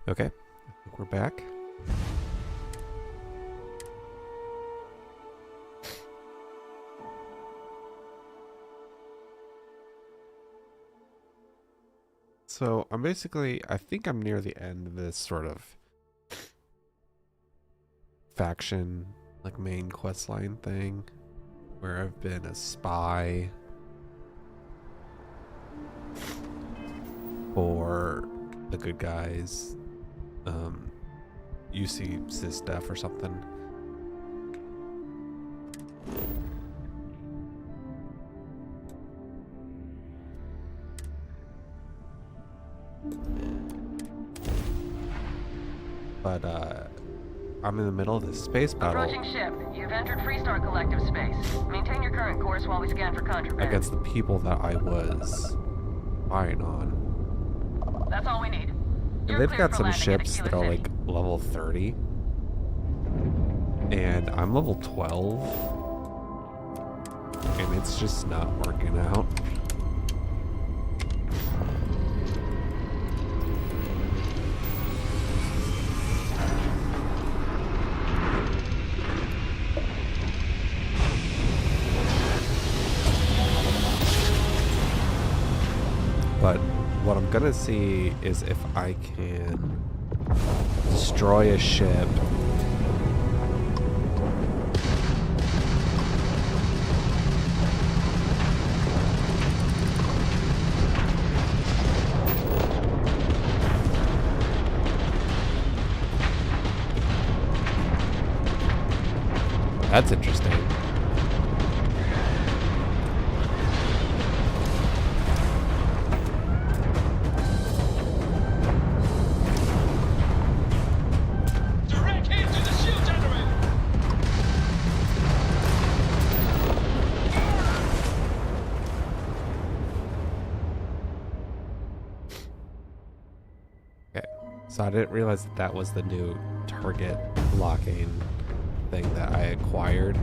Okay, I think we're back. So I think I'm near the end of this sort of faction, like main questline thing, where I've been a spy for the good guys. UC Sys stuff or something. But I'm in the middle of this space battle. Approaching ship. You've entered Freestar Collective space. Maintain your current course while we scan for contraband. Against the people that I was spying on. That's all we need. And they've got some ships that are like level 30. And I'm level 12. And it's just not working out. But what I'm gonna see is if I can destroy a ship That's interesting. Direct hit to the shield generator. Okay, so I didn't realize that that was the new target blocking thing that I acquired.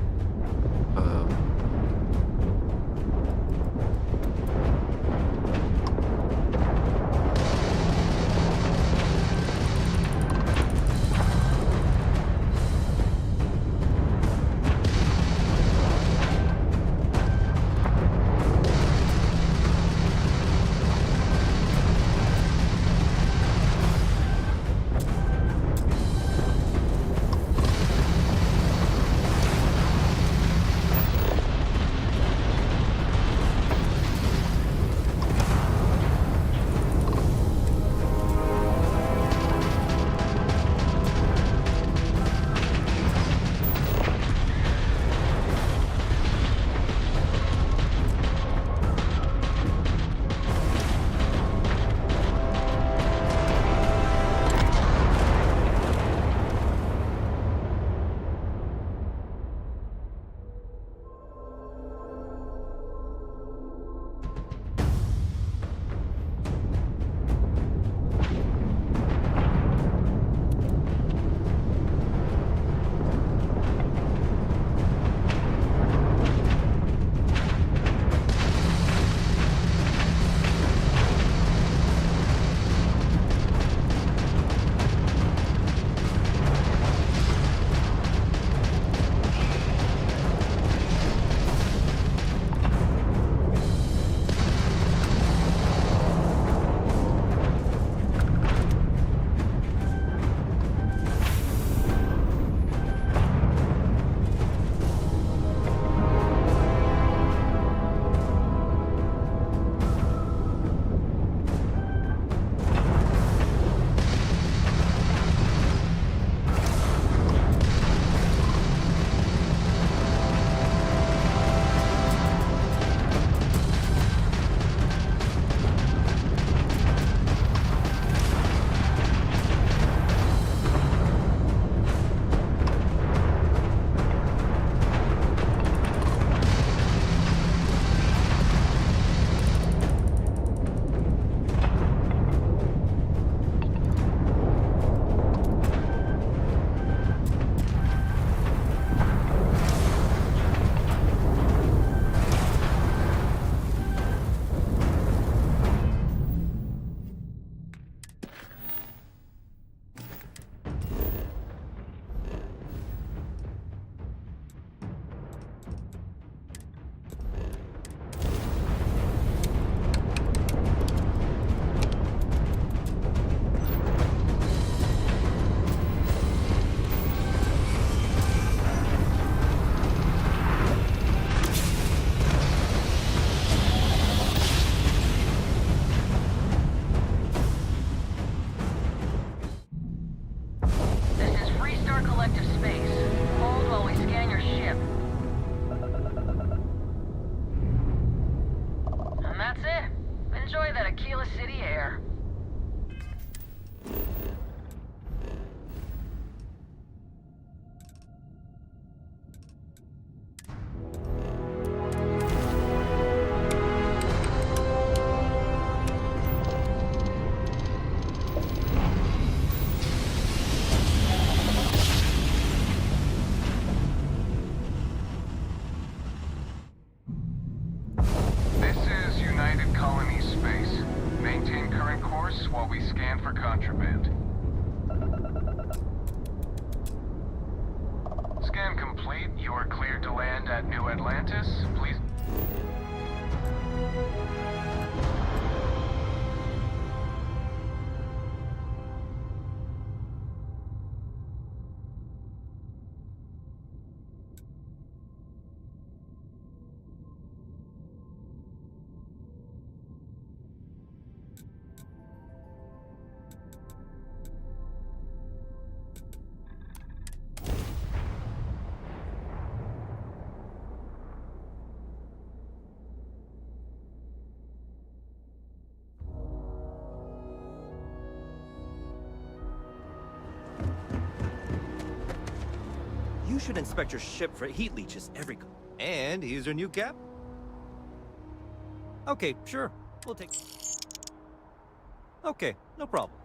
course while we scan for contraband. Scan complete. You are cleared to land at New Atlantis. Please. You should inspect your ship for heat leeches every... And here's your new cap. Okay, sure. We'll take... Okay, no problem.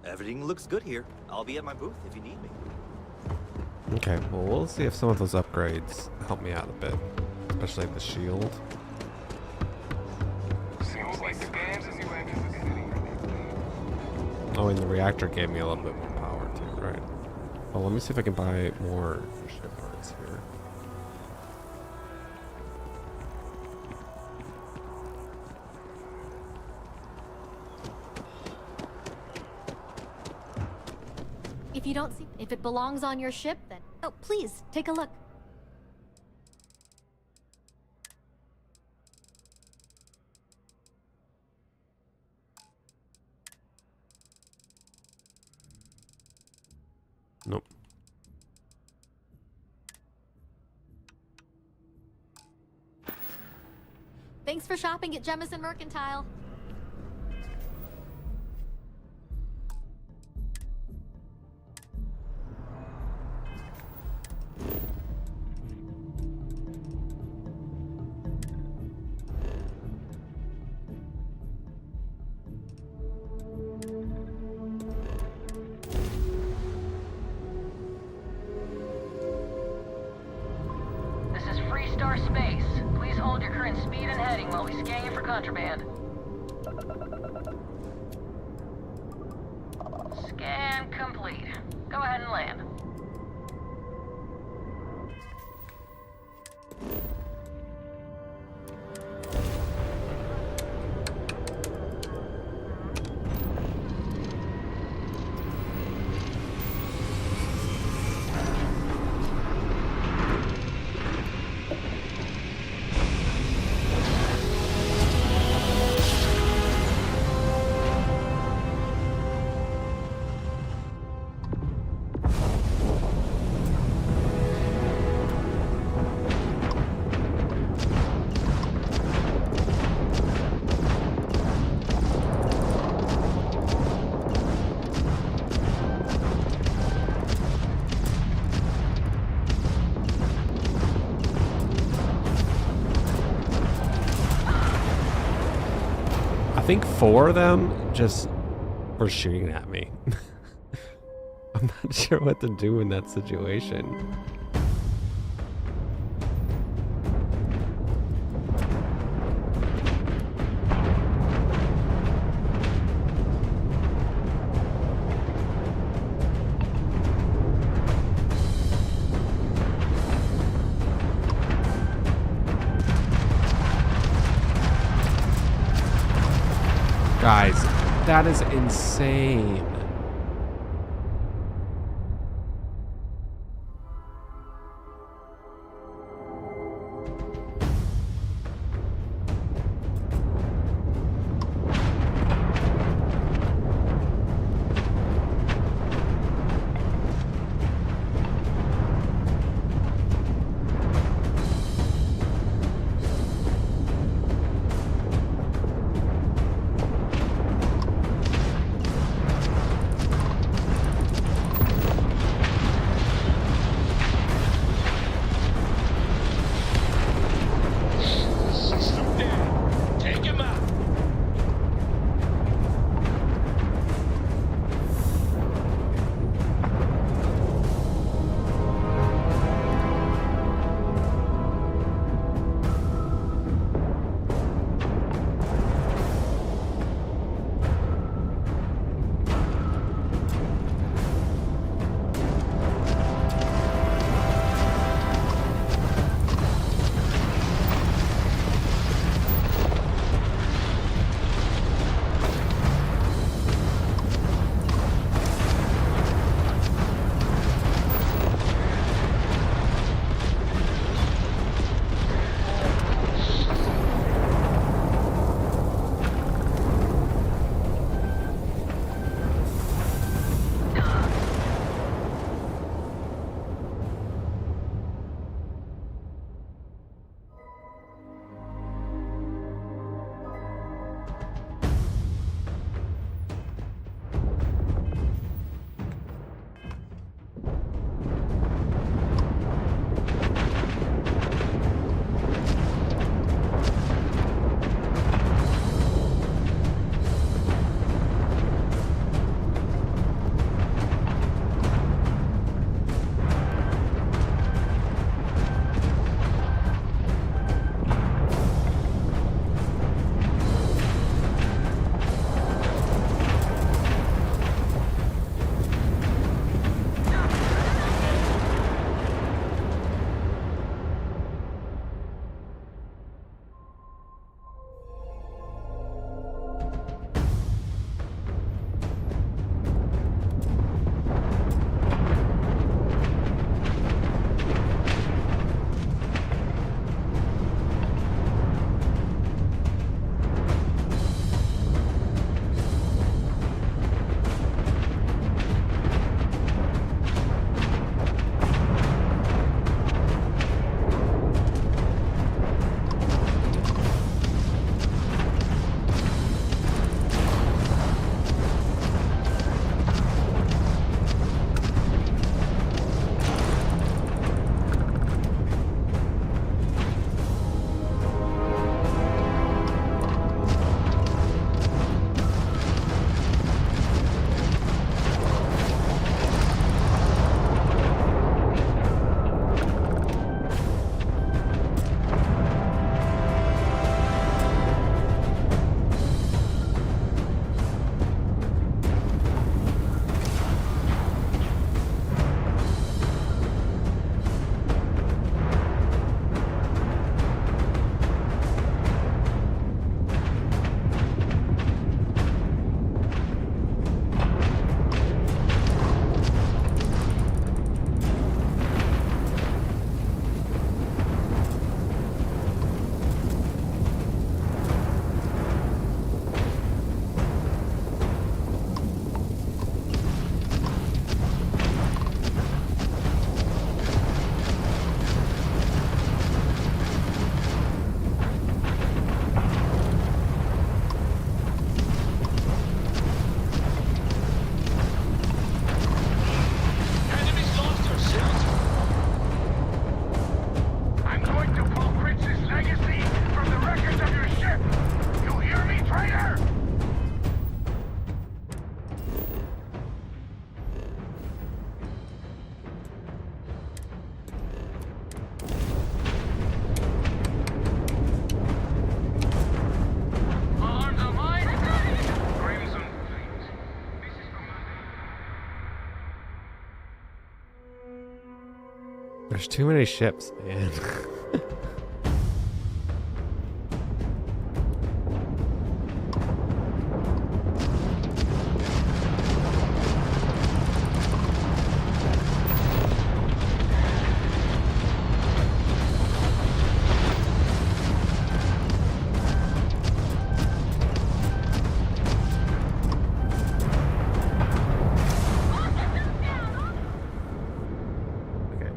Everything looks good here. I'll be at my booth if you need me. Okay, well, we'll see if some of those upgrades help me out a bit, especially the shield. Seems like scans as you enter the city. Oh, and the reactor gave me a little bit more power too, right? Well, let me see if I can buy more ship parts here. If you don't see if it belongs on your ship, then oh, please take a look. Nope. Thanks for shopping at Jemison Mercantile. Star Space. Please hold your current speed and heading while we scan you for contraband. Scan complete. Go ahead and land. I think 4 of them just were shooting at me. I'm not sure what to do in that situation. Guys, that is insane. There's too many ships, man. Okay.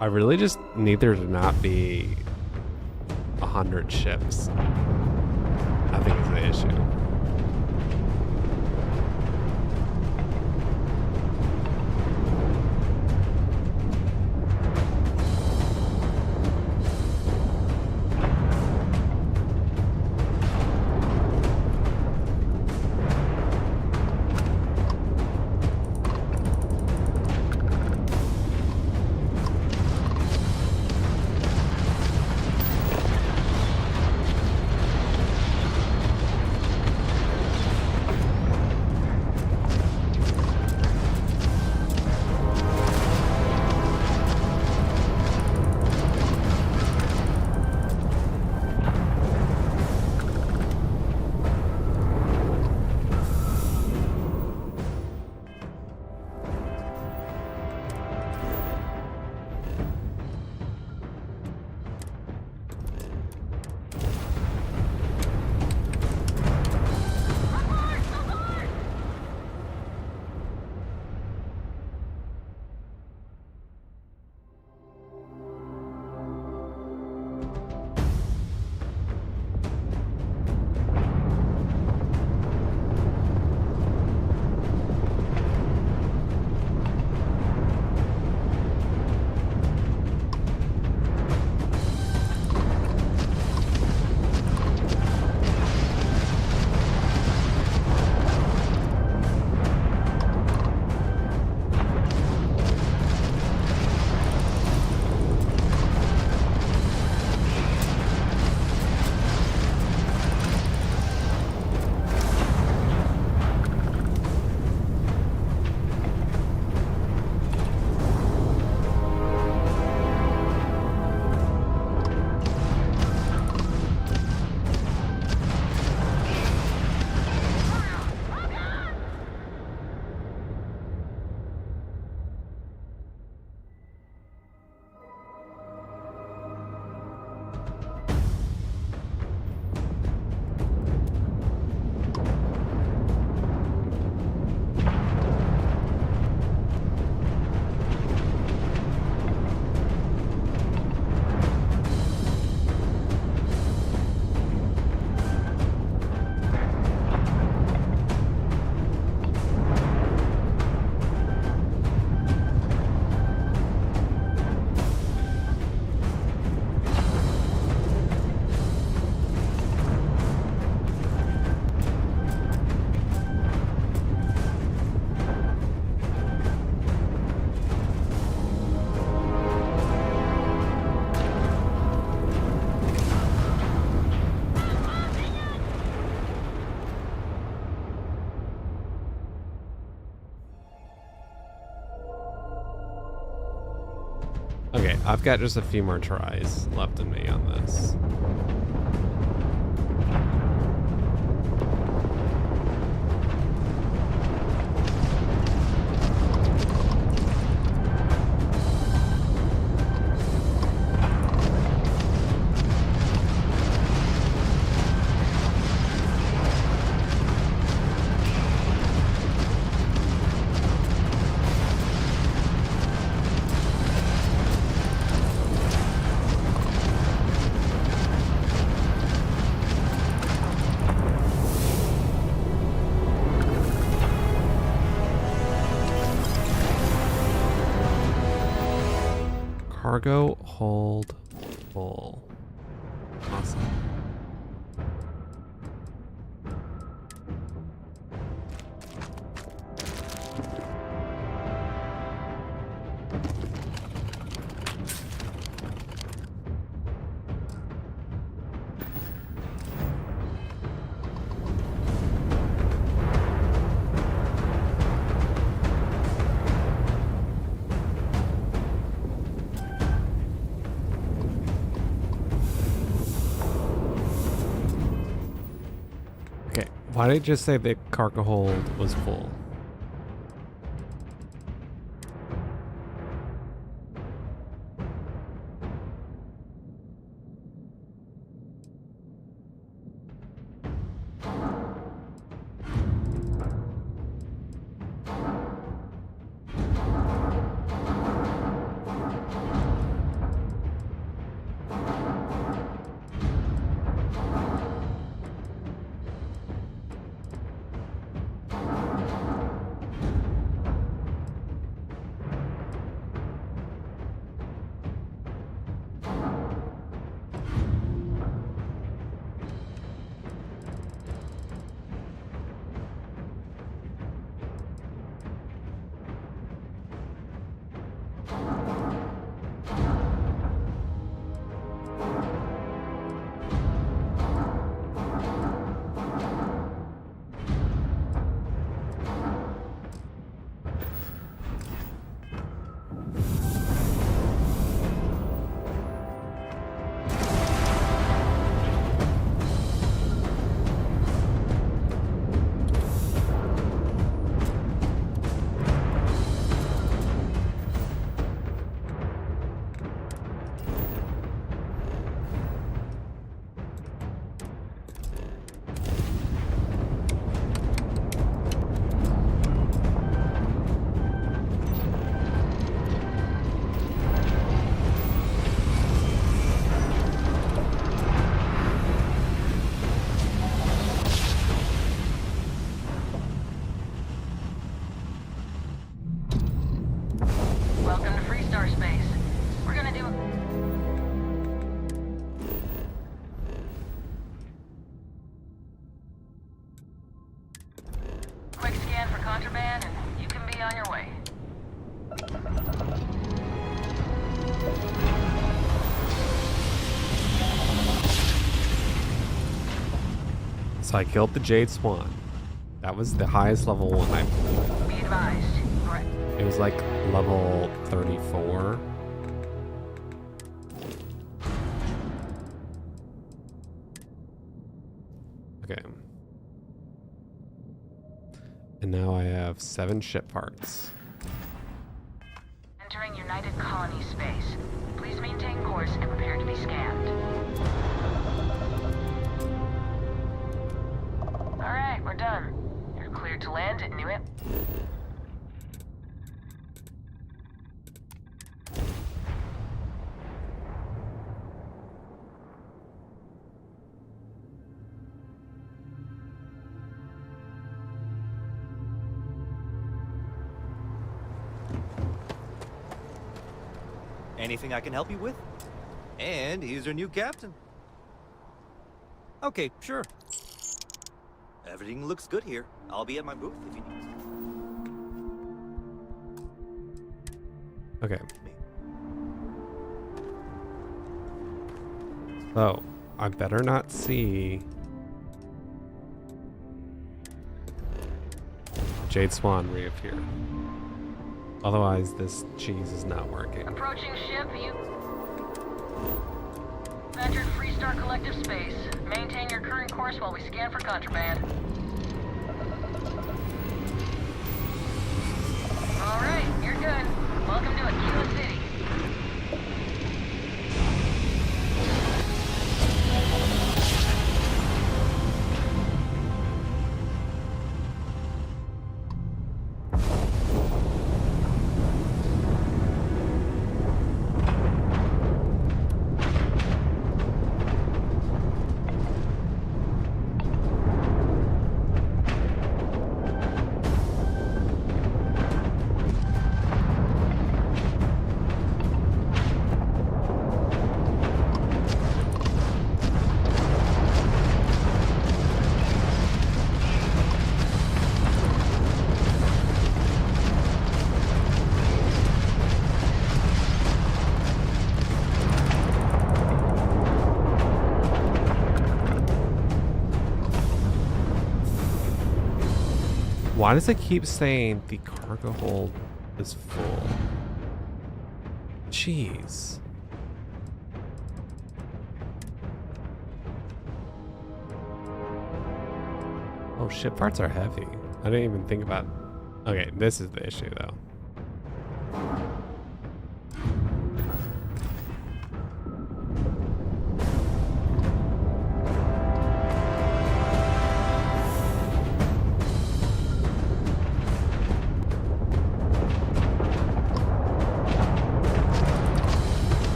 I really just need there to not be 100 ships. I think is the issue. Okay, I've got just a few more tries left in me on this. Cargo hold full. Awesome. Why did it just say the cargo hold was full? Welcome to Freestar Space. We're gonna do a quick scan for contraband, and you can be on your way. So I killed the Jade Swan. That was the highest level one I played. Be advised. Correct. It was like level 34. Okay. And now I have 7 ship parts. Entering United Colony space. Please maintain course and prepare to be scanned. Alright, we're done. You're cleared to land at Newitt. Anything I can help you with? And here's your new captain. Okay, sure. Everything looks good here. I'll be at my booth if you need Okay. me. Oh, I better not see Jade Swan reappear. Otherwise, this cheese is not working. Approaching ship, you entered Freestar Collective space. Maintain your current course while we scan for contraband. Alright, you're good. Welcome to Aquila City. Why does it keep saying the cargo hold is full? Jeez. Oh, ship parts are heavy. I didn't even think about... Okay, this is the issue, though.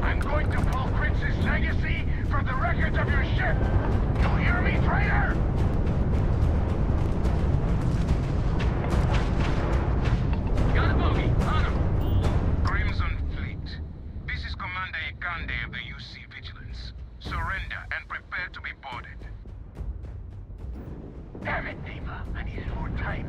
I'm going to pull Prince's legacy from the records of your ship. You hear me, traitor? Got a bogey. On him. Crimson Fleet. This is Commander Ikande of the UC Vigilance. Surrender and prepare to be boarded. Damn it, Neva. I needed more time.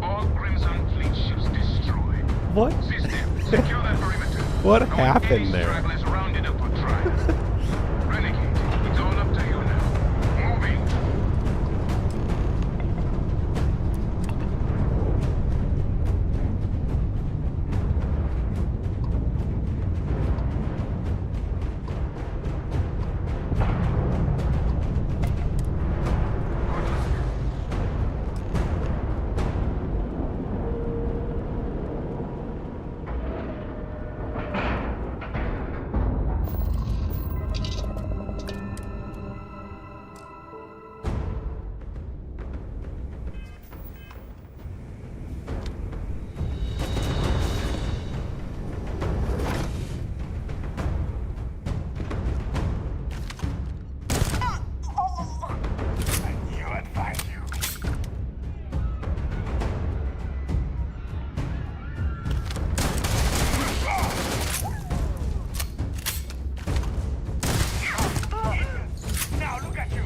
All Crimson Fleet ships destroyed. What? System, secure that perimeter. What Don't happened any there? stragglers rounded up for trial. Renegade, it's all up to you now. Moving. You and thank you. Now look at you.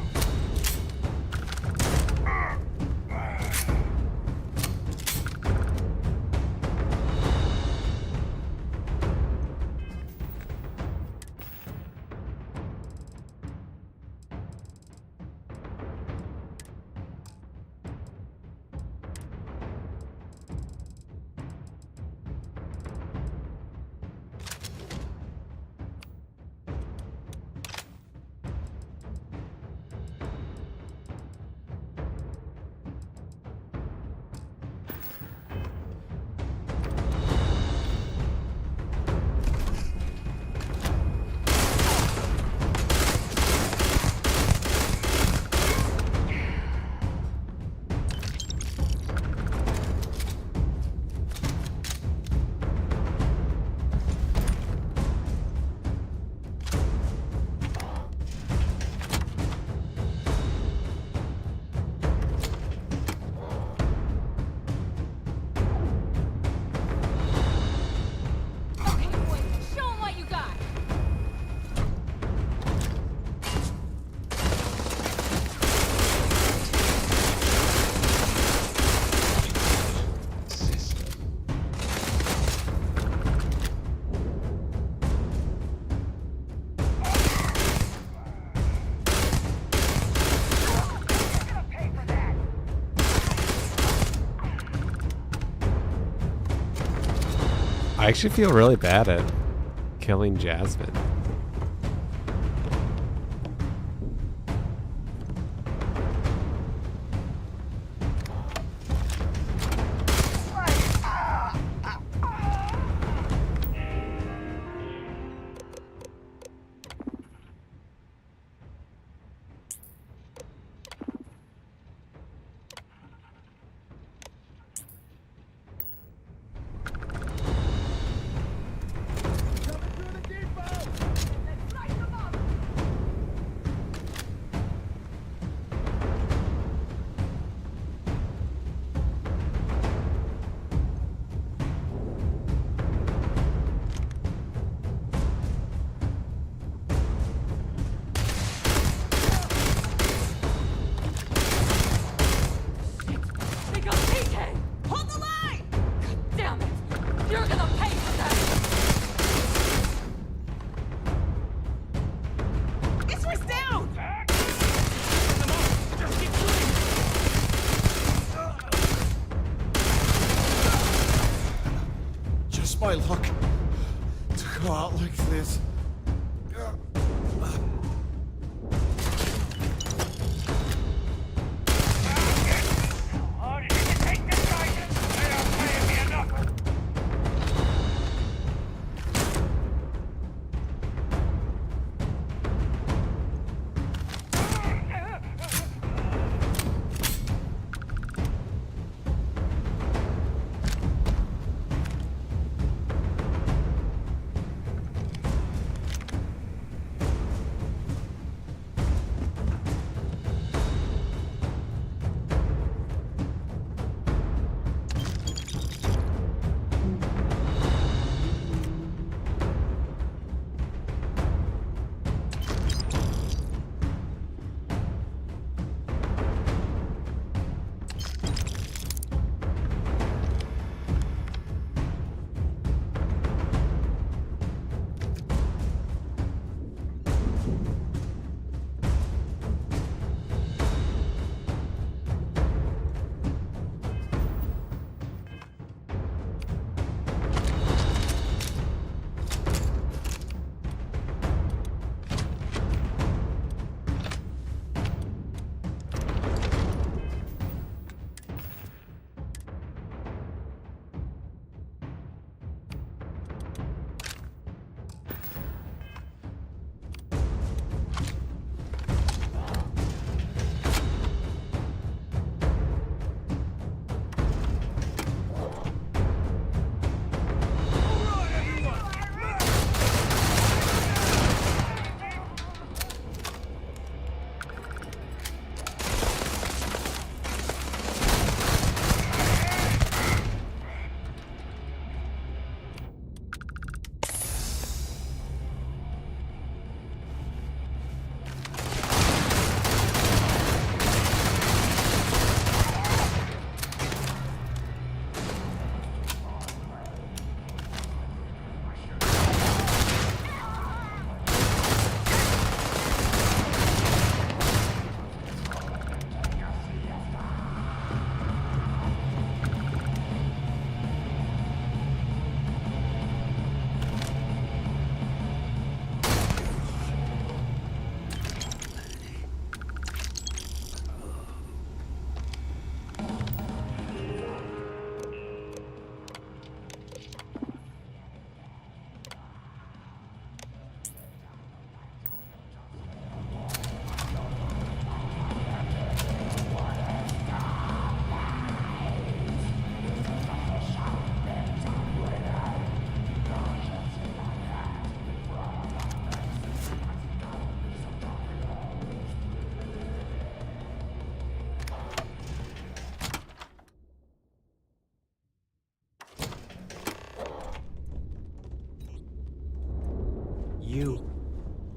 Okay, boy, show 'em what you got. I actually feel really bad at killing Jasmine. my luck to go out like this. Oh, did you take this guy? They don't pay me enough.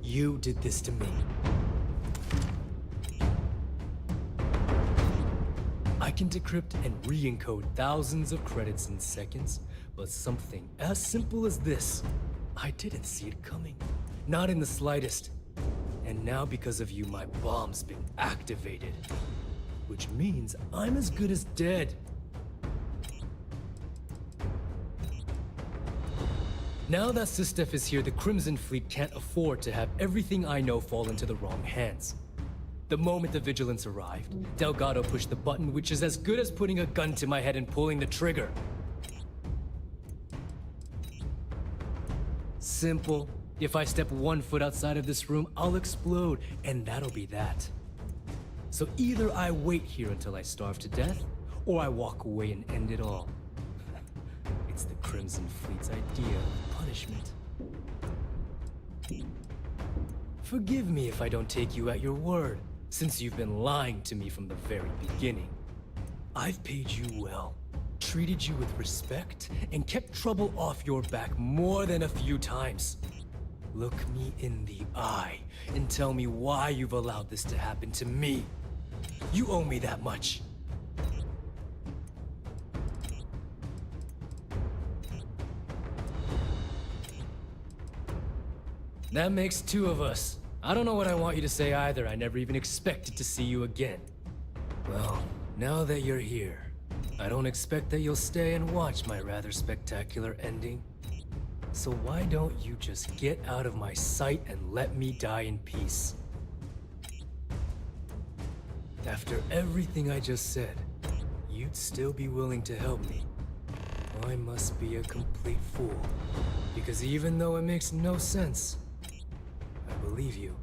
You did this to me. I can decrypt and re-encode thousands of credits in seconds, but something as simple as this, I didn't see it coming. Not in the slightest. And now because of you, my bomb's been activated. Which means I'm as good as dead. Now that Sistef is here, the Crimson Fleet can't afford to have everything I know fall into the wrong hands. The moment the Vigilance arrived, Delgado pushed the button, which is as good as putting a gun to my head and pulling the trigger. Simple. If I step 1 foot outside of this room, I'll explode, and that'll be that. So either I wait here until I starve to death, or I walk away and end it all. It's the Crimson Fleet's idea of punishment. Forgive me if I don't take you at your word, since you've been lying to me from the very beginning. I've paid you well, treated you with respect, and kept trouble off your back more than a few times. Look me in the eye and tell me why you've allowed this to happen to me. You owe me that much. That makes 2 of us. I don't know what I want you to say either. I never even expected to see you again. Well, now that you're here, I don't expect that you'll stay and watch my rather spectacular ending. So why don't you just get out of my sight and let me die in peace? After everything I just said, you'd still be willing to help me. I must be a complete fool. Because even though it makes no sense, I believe you.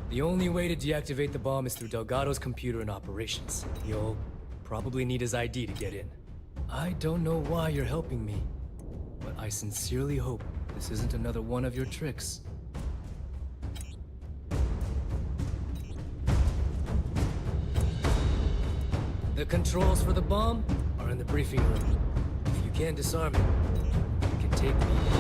The only way to deactivate the bomb is through Delgado's computer and operations. You'll probably need his ID to get in. I don't know why you're helping me, but I sincerely hope this isn't another one of your tricks. The controls for the bomb are in the briefing room. If you can disarm it, you can take me.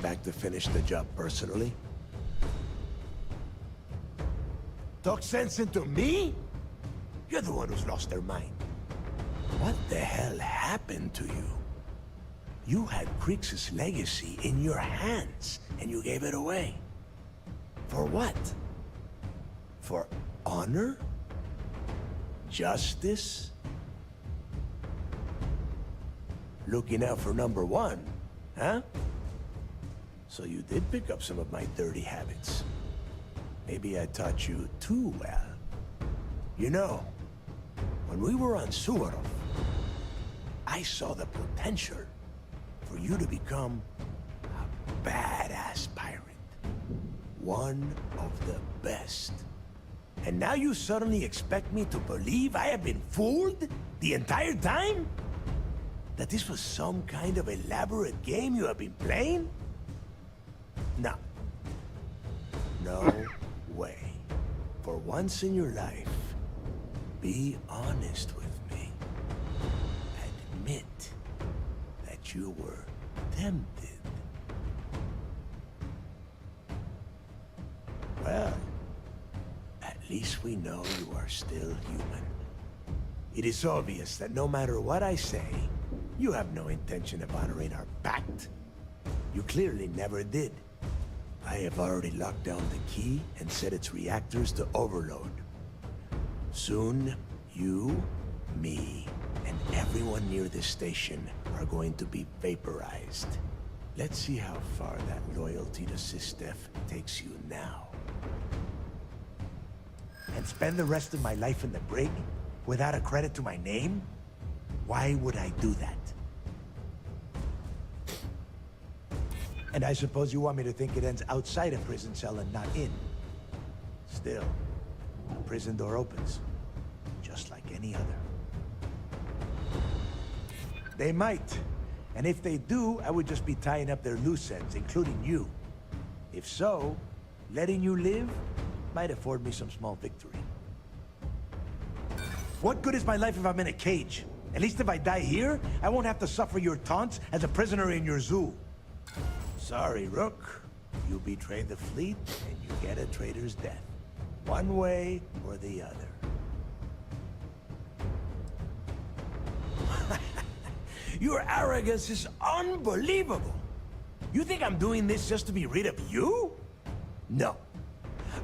back to finish the job personally? Talk sense into me? You're the one who's lost their mind. What the hell happened to you? You had Crix's legacy in your hands, and you gave it away. For what? For honor? Justice? Looking out for number one, huh? So you did pick up some of my dirty habits. Maybe I taught you too well. You know, when we were on Suvorov, I saw the potential for you to become a badass pirate. One of the best. And now you suddenly expect me to believe I have been fooled the entire time? That this was some kind of elaborate game you have been playing? No. No way. For once in your life, be honest with me. Admit that you were tempted. Well, at least we know you are still human. It is obvious that no matter what I say, you have no intention of honoring our pact. You clearly never did. I have already locked down the key and set its reactors to overload. Soon, you, me, and everyone near this station are going to be vaporized. Let's see how far that loyalty to SysDef takes you now. And spend the rest of my life in the brig without a credit to my name? Why would I do that? And I suppose you want me to think it ends outside a prison cell and not in. Still, a prison door opens, just like any other. They might. And if they do, I would just be tying up their loose ends, including you. If so, letting you live might afford me some small victory. What good is my life if I'm in a cage? At least if I die here, I won't have to suffer your taunts as a prisoner in your zoo. Sorry, Rook. You betray the fleet, and you get a traitor's death. One way or the other. Your arrogance is unbelievable. You think I'm doing this just to be rid of you? No.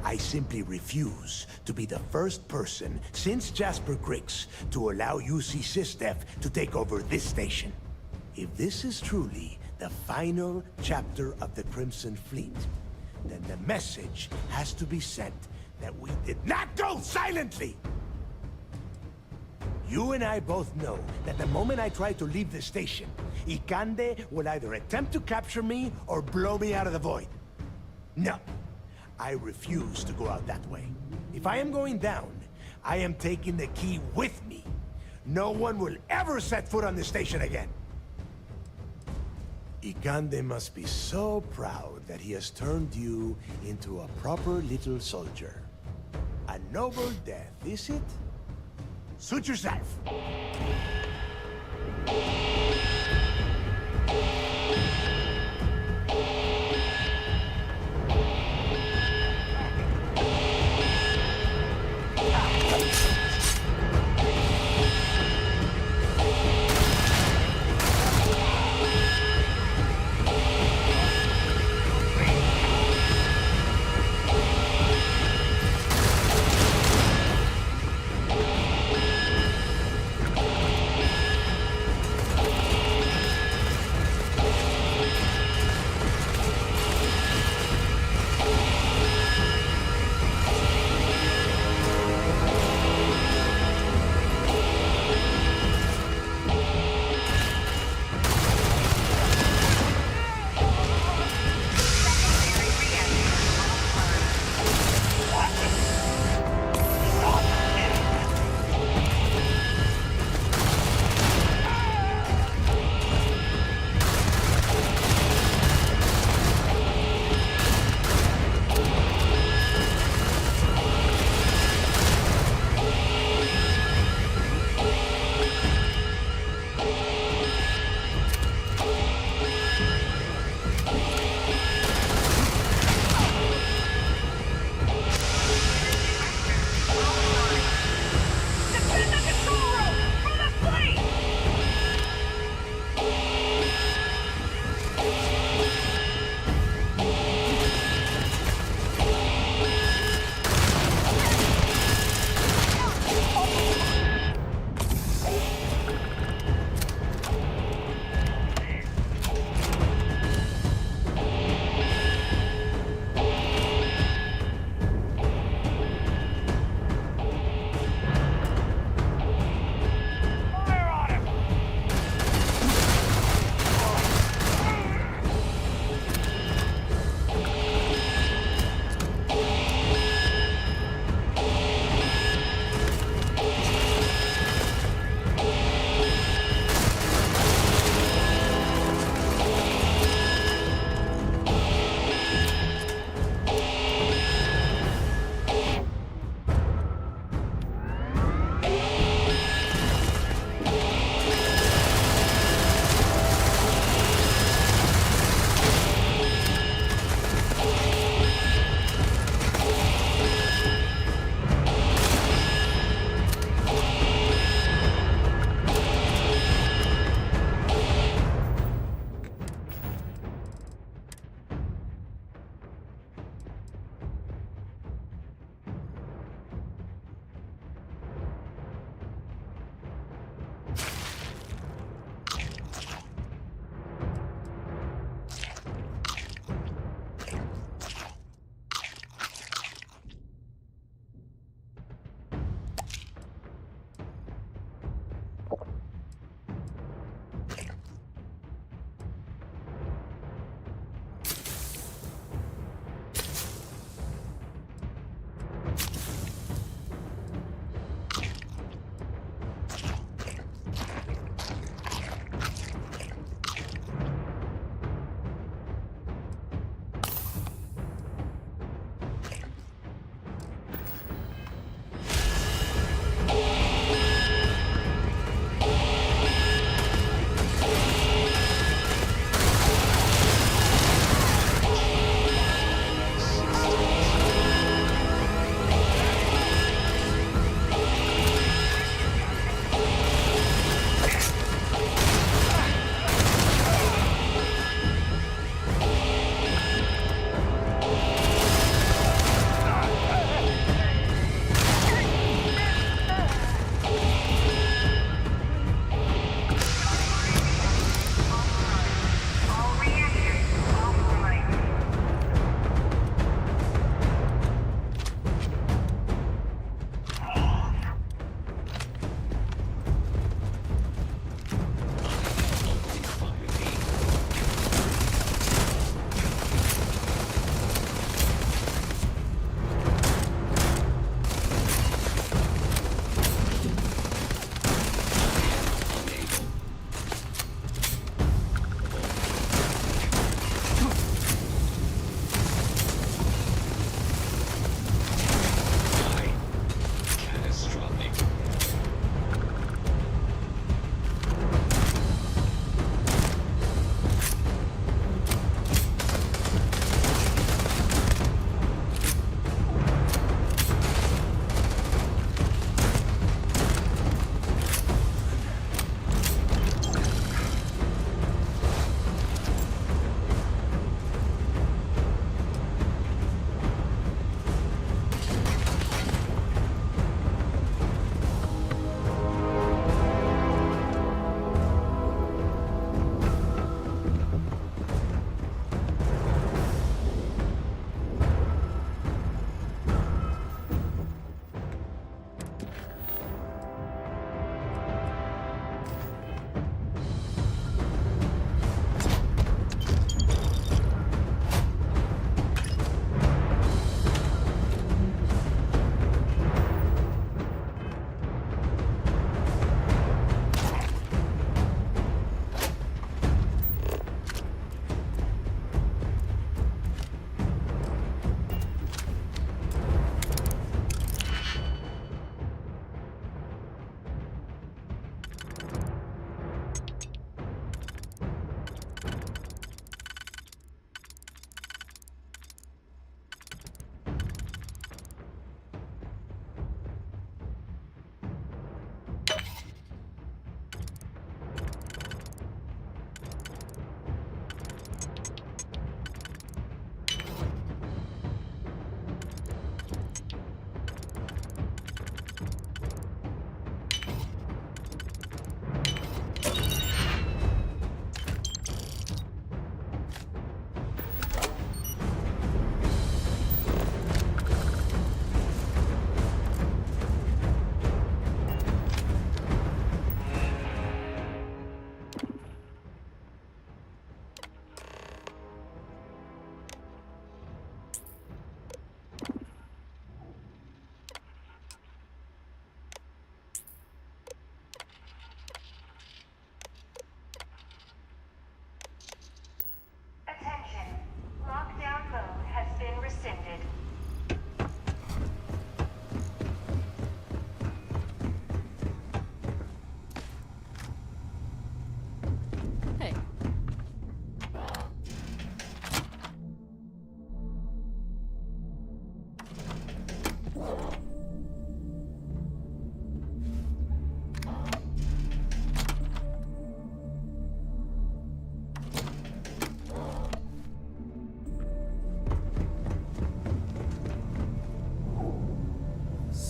I simply refuse to be the first person since Jasper Crix to allow UC SysDef to take over this station. If this is truly the final chapter of the Crimson Fleet, then the message has to be sent that we did not go silently! You and I both know that the moment I try to leave the station, Ikande will either attempt to capture me or blow me out of the void. No, I refuse to go out that way. If I am going down, I am taking the key with me. No one will ever set foot on the station again. Ikande must be so proud that he has turned you into a proper little soldier. A noble death, is it? Suit yourself!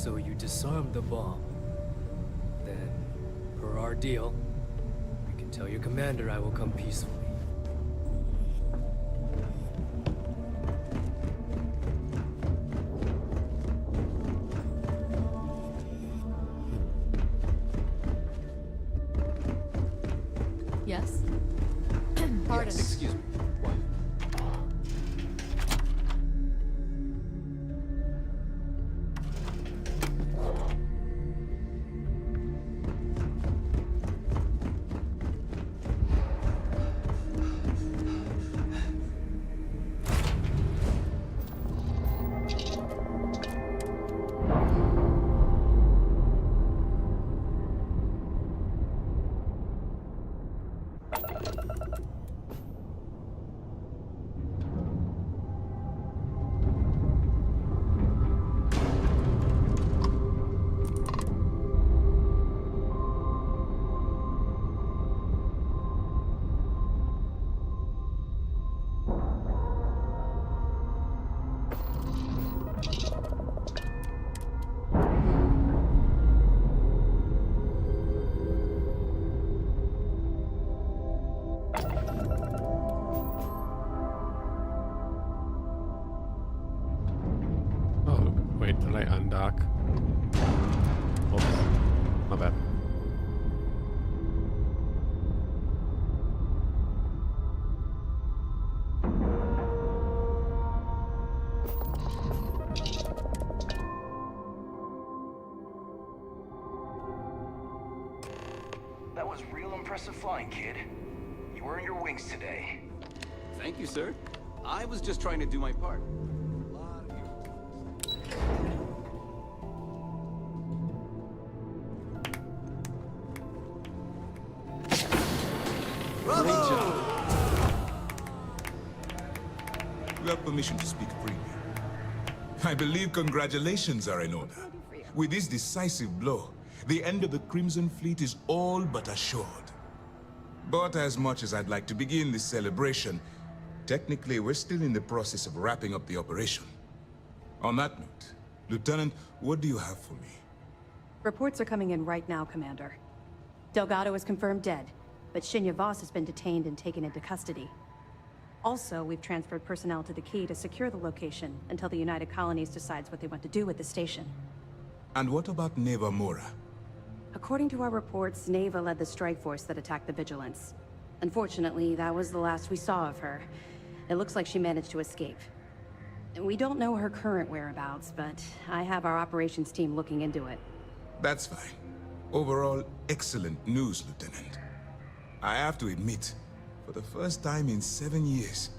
So you disarmed the bomb. Then, per our deal, you can tell your commander I will come peacefully. Yes? Pardon. Yes, excuse me. What? Oh, wait, did I undock? Oops, my bad. That was real impressive flying, kid. You earned your wings today. Thank you, sir. I was just trying to do my part. Great job. You have permission to speak freely. I believe congratulations are in order. With this decisive blow, the end of the Crimson Fleet is all but assured. But as much as I'd like to begin this celebration, technically we're still in the process of wrapping up the operation. On that note, Lieutenant, what do you have for me? Reports are coming in right now, Commander. Delgado is confirmed dead, but Shinya Voss has been detained and taken into custody. Also, we've transferred personnel to the Key to secure the location until the United Colonies decides what they want to do with the station. And what about Neva Mora? According to our reports, Neva led the strike force that attacked the Vigilance. Unfortunately, that was the last we saw of her. It looks like she managed to escape. We don't know her current whereabouts, but I have our operations team looking into it. That's fine. Overall, excellent news, Lieutenant. I have to admit, for the first time in 7 years,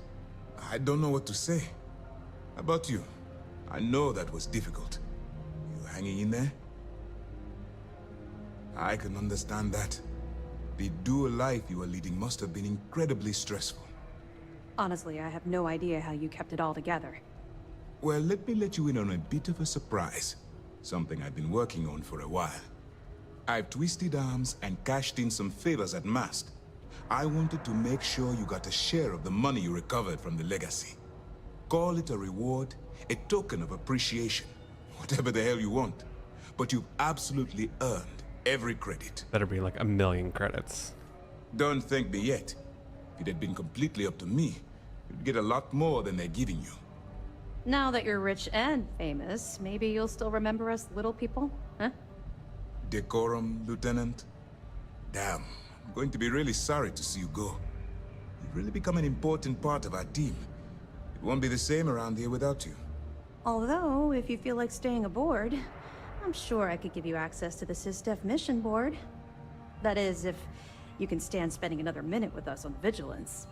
I don't know what to say. How about you? I know that was difficult. You hanging in there? I can understand that. The dual life you were leading must have been incredibly stressful. Honestly, I have no idea how you kept it all together. Well, let me let you in on a bit of a surprise. Something I've been working on for a while. I've twisted arms and cashed in some favors at Mast. I wanted to make sure you got a share of the money you recovered from the legacy. Call it a reward, a token of appreciation, whatever the hell you want. But you've absolutely earned every credit. Better be like 1,000,000 credits. Don't thank me yet. If it had been completely up to me, you'd get a lot more than they're giving you. Now that you're rich and famous, maybe you'll still remember us little people, huh? Decorum, Lieutenant? Damn, I'm going to be really sorry to see you go. You've really become an important part of our team. It won't be the same around here without you. Although, if you feel like staying aboard, I'm sure I could give you access to the SysDef mission board. That is, if you can stand spending another minute with us on Vigilance.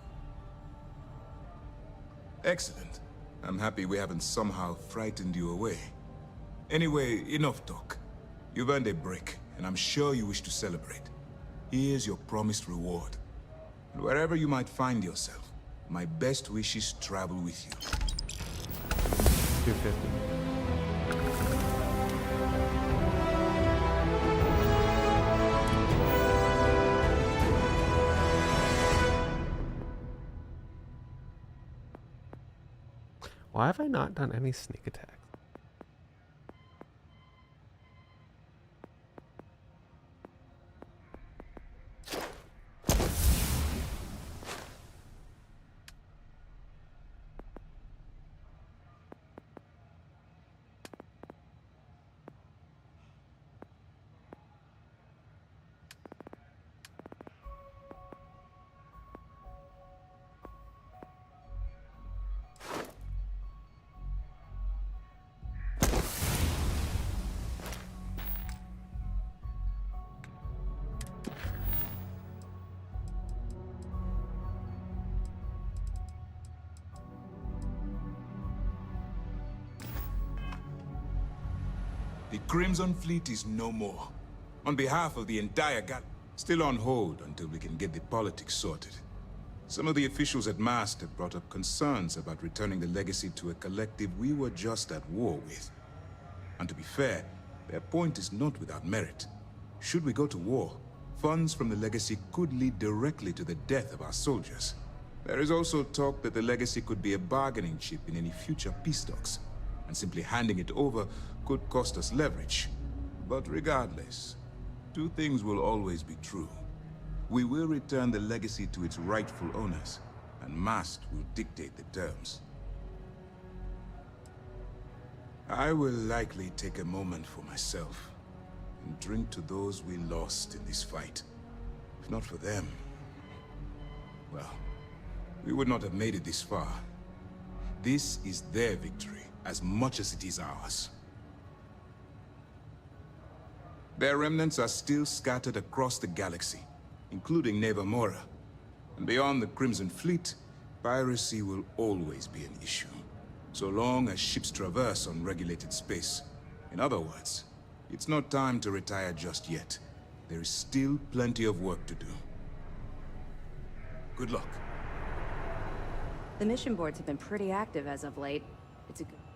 Excellent. I'm happy we haven't somehow frightened you away. Anyway, enough talk. You've earned a break, and I'm sure you wish to celebrate. Here's your promised reward. And wherever you might find yourself, my best wishes travel with you. 250. Why have I not done any sneak attacks? The Crimson Fleet is no more. On behalf of the entire still on hold until we can get the politics sorted. Some of the officials at Mast have brought up concerns about returning the Legacy to a collective we were just at war with. And to be fair, their point is not without merit. Should we go to war, funds from the Legacy could lead directly to the death of our soldiers. There is also talk that the Legacy could be a bargaining chip in any future peace talks, and simply handing it over could cost us leverage. But regardless, two things will always be true. We will return the Legacy to its rightful owners, and Mast will dictate the terms. I will likely take a moment for myself, and drink to those we lost in this fight. If not for them, well, we would not have made it this far. This is their victory, as much as it is ours. Their remnants are still scattered across the galaxy, including Neva Mora. And beyond the Crimson Fleet, piracy will always be an issue, so long as ships traverse unregulated space. In other words, it's not time to retire just yet. There is still plenty of work to do. Good luck. The mission boards have been pretty active as of late.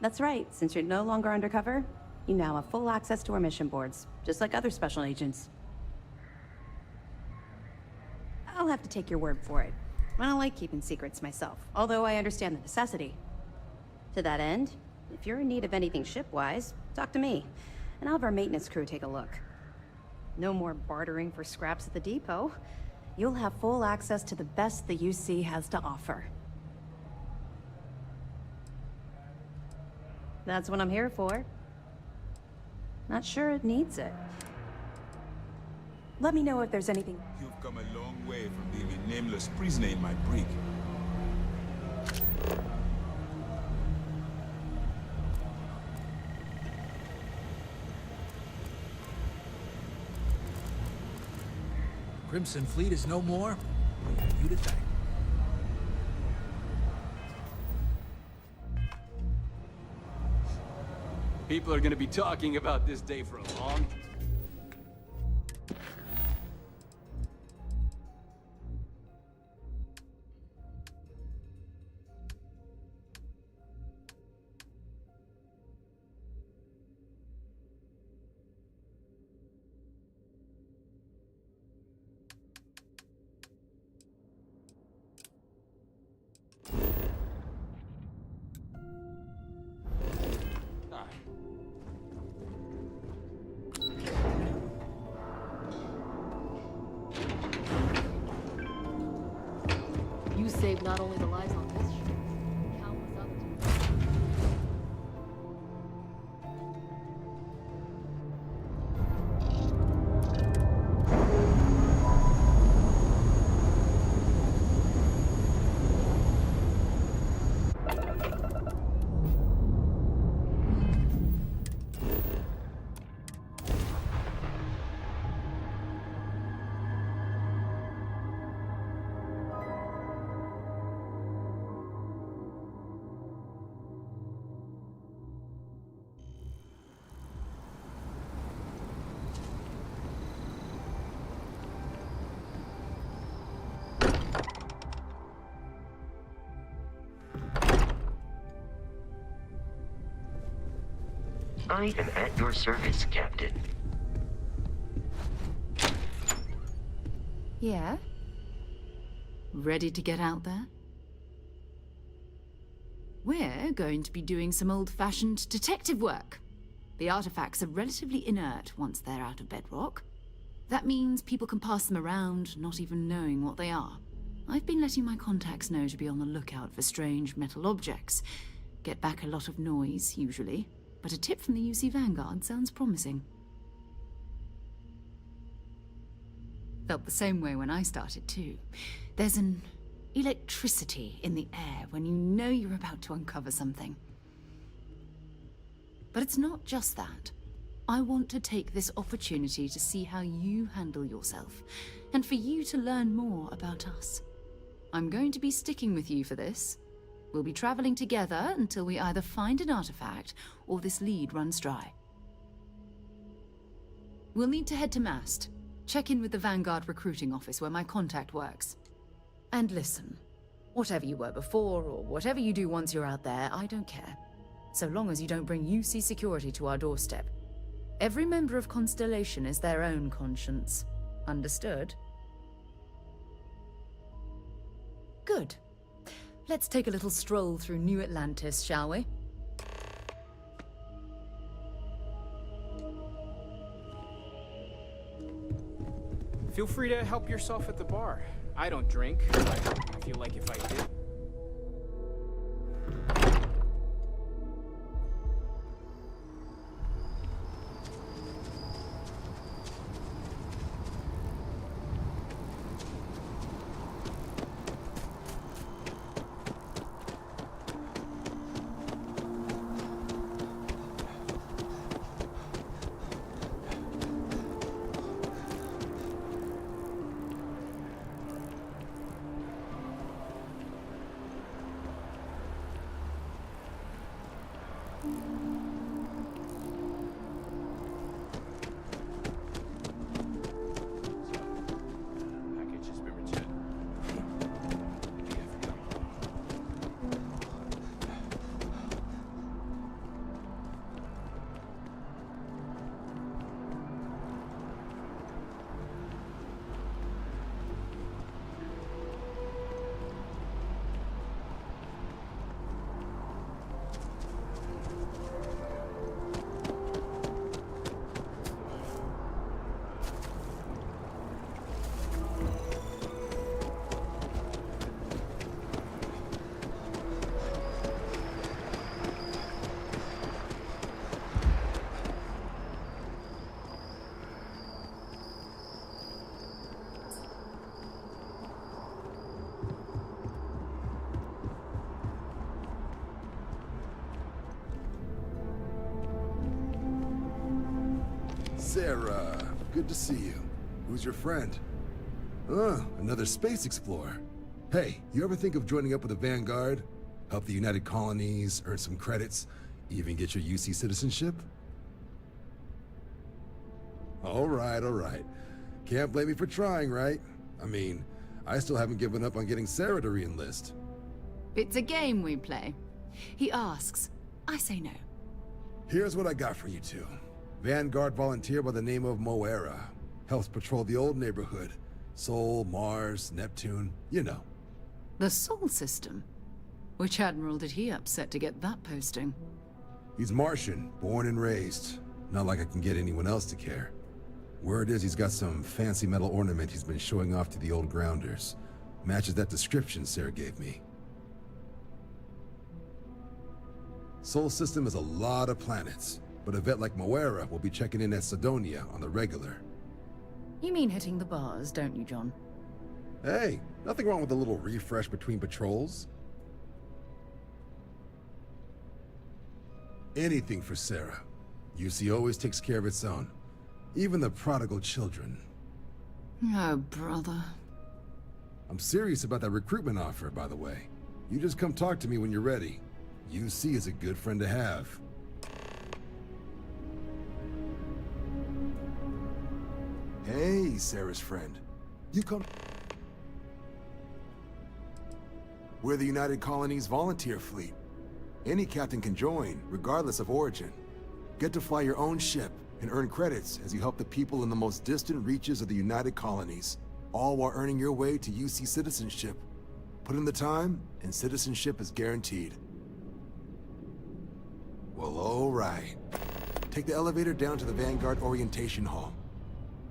That's right, since you're no longer undercover, you now have full access to our mission boards, just like other special agents. I'll have to take your word for it. I don't like keeping secrets myself, although I understand the necessity. To that end, if you're in need of anything ship-wise, talk to me, and I'll have our maintenance crew take a look. No more bartering for scraps at the depot. You'll have full access to the best the UC has to offer. That's what I'm here for. Not sure it needs it. Let me know if there's anything. You've come a long way from being a nameless prisoner in my brig. Crimson Fleet is no more. We have you to thank. People are gonna be talking about this day for a long time. You saved not only the lives on this ship, countless others. I am at your service, Captain. Yeah? Ready to get out there? We're going to be doing some old-fashioned detective work. The artifacts are relatively inert once they're out of bedrock. That means people can pass them around, not even knowing what they are. I've been letting my contacts know to be on the lookout for strange metal objects. Get back a lot of noise, usually. But a tip from the UC Vanguard sounds promising. Felt the same way when I started, too. There's an electricity in the air when you know you're about to uncover something. But it's not just that. I want to take this opportunity to see how you handle yourself, and for you to learn more about us. I'm going to be sticking with you for this. We'll be traveling together until we either find an artifact or this lead runs dry. We'll need to head to Mast. Check in with the Vanguard recruiting office where my contact works. And listen, whatever you were before, or whatever you do once you're out there, I don't care. So long as you don't bring UC security to our doorstep. Every member of Constellation is their own conscience. Understood? Good. Let's take a little stroll through New Atlantis, shall we? Feel free to help yourself at the bar. I don't drink, but I feel like if I did... Sarah, good to see you. Who's your friend? Another space explorer. Hey, you ever think of joining up with the Vanguard? Help the United Colonies, earn some credits, even get your UC citizenship? All right. Can't blame me for trying, right? I mean, I still haven't given up on getting Sarah to re-enlist. It's a game we play. He asks, I say no. Here's what I got for you two. Vanguard volunteer by the name of Moera. Helps patrol the old neighborhood. Sol, Mars, Neptune, you know. The Sol system? Which admiral did he upset to get that posting? He's Martian, born and raised. Not like I can get anyone else to care. Word is he's got some fancy metal ornament he's been showing off to the old grounders. Matches that description Sarah gave me. Sol system is a lot of planets. But a vet like Moera will be checking in at Sidonia on the regular. You mean hitting the bars, don't you, John? Hey, nothing wrong with a little refresh between patrols. Anything for Sarah. UC always takes care of its own. Even the prodigal children. Oh, brother. I'm serious about that recruitment offer, by the way. You just come talk to me when you're ready. UC is a good friend to have. Hey, Sarah's friend. You come... We're the United Colonies volunteer fleet. Any captain can join, regardless of origin. Get to fly your own ship and earn credits as you help the people in the most distant reaches of the United Colonies, all while earning your way to UC citizenship. Put in the time, and citizenship is guaranteed. Well, all right. Take the elevator down to the Vanguard Orientation Hall.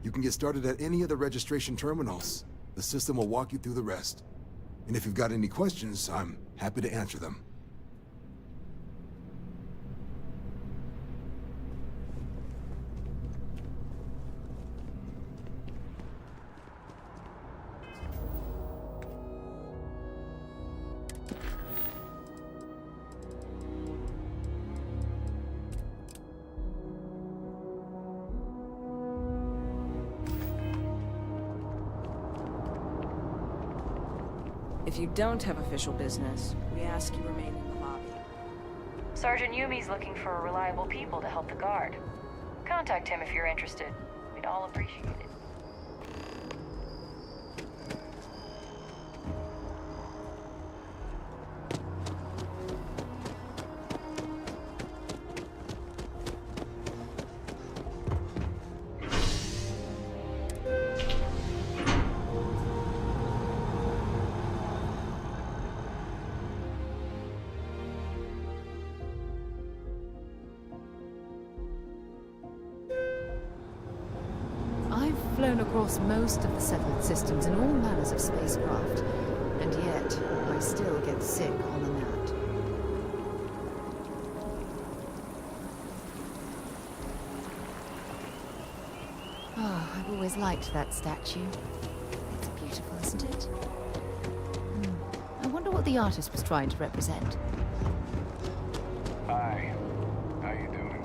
You can get started at any of the registration terminals. The system will walk you through the rest. And if you've got any questions, I'm happy to answer them. If you don't have official business, we ask you remain in the lobby. Sergeant Yumi's looking for reliable people to help the guard. Contact him if you're interested. We'd all appreciate it. I've flown across most of the settled systems in all manners of spacecraft, and yet I still get sick on the mat. Oh, I've always liked that statue. It's beautiful, isn't it? I wonder what the artist was trying to represent. Hi. How you doing?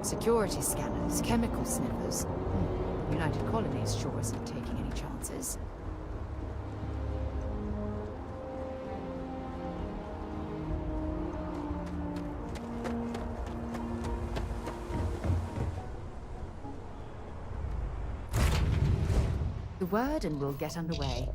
Security scanners, chemical sniffers. The United Colonies sure isn't taking any chances. The word and we'll get underway.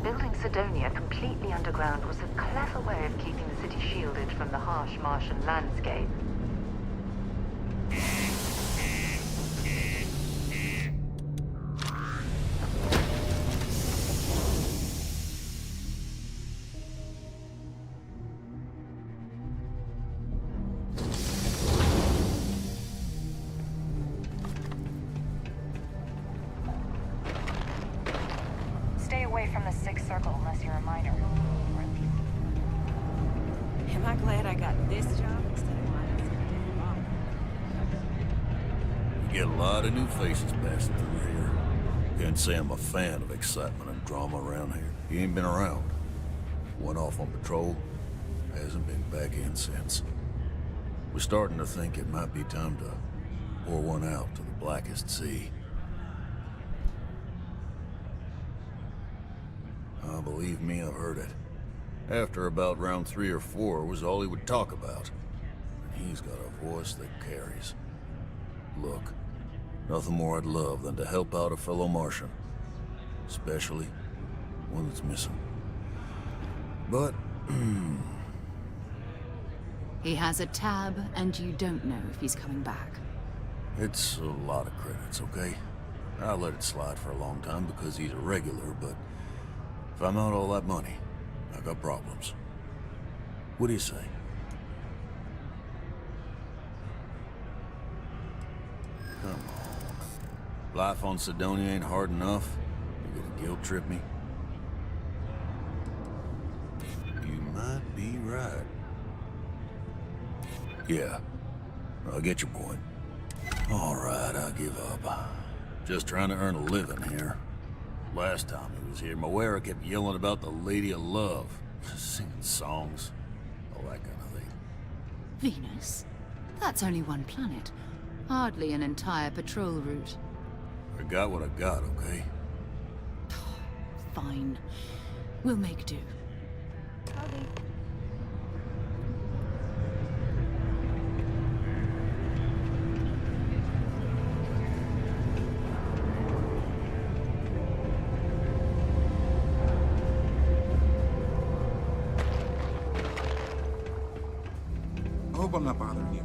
Building Sidonia completely underground was a clever way of keeping the city shielded from the harsh Martian landscape. Stay away from the Sixth Circle unless you're a minor. Am I glad I got this job instead of mine? You get a lot of new faces passing through here. Can't say I'm a fan of excitement and drama around here. He ain't been around. Went off on patrol. Hasn't been back in since. We're starting to think it might be time to pour one out to the blackest sea. Believe me, I've heard it. After about round 3 or 4 was all he would talk about. And he's got a voice that carries. Look, nothing more I'd love than to help out a fellow Martian. Especially one that's missing. But, He has a tab, and you don't know if he's coming back. it's a lot of credits, okay? I let it slide for a long time because he's a regular, but if I'm out all that money, I got problems. What do you say? Come on. Life on Sidonia ain't hard enough. You're gonna guilt trip me? You might be right. Yeah, I get your point. All right, I give up. Just trying to earn a living here. Last time he was here, Moira kept yelling about the Lady of Love. Singing songs. All that kind of thing. Venus? That's only one planet. Hardly an entire patrol route. I got what I got, okay? Fine. We'll make do. I hope I'm not bothering you.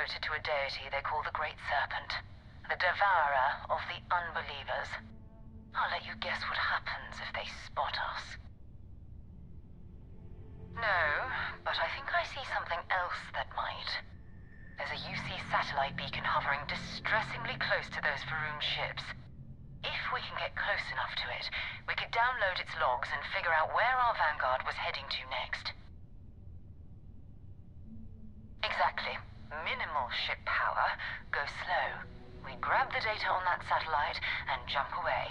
To a deity they call the Great Serpent, the devourer of the unbelievers. I'll let you guess what happens if they spot us. No, but I think I see something else that might. There's a UC satellite beacon hovering distressingly close to those Faroon ships. If we can get close enough to it, we could download its logs and figure out where our vanguard was heading to next. Exactly. Minimal ship power, go slow. We grab the data on that satellite and jump away.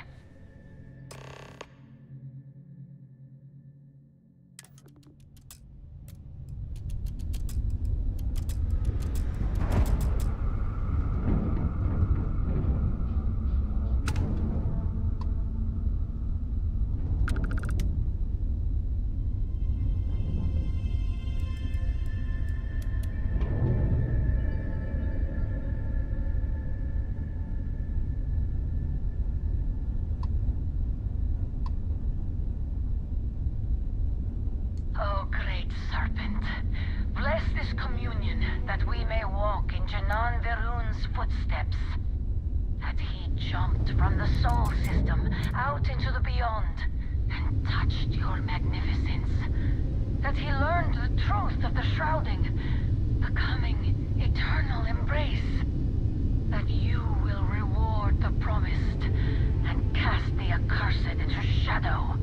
Oh, great serpent, bless this communion that we may walk in Janan Veroon's footsteps. That he jumped from the Sol system out into the beyond and touched your magnificence. That he learned the truth of the shrouding, the coming eternal embrace. That you will reward the promised and cast the accursed into shadow.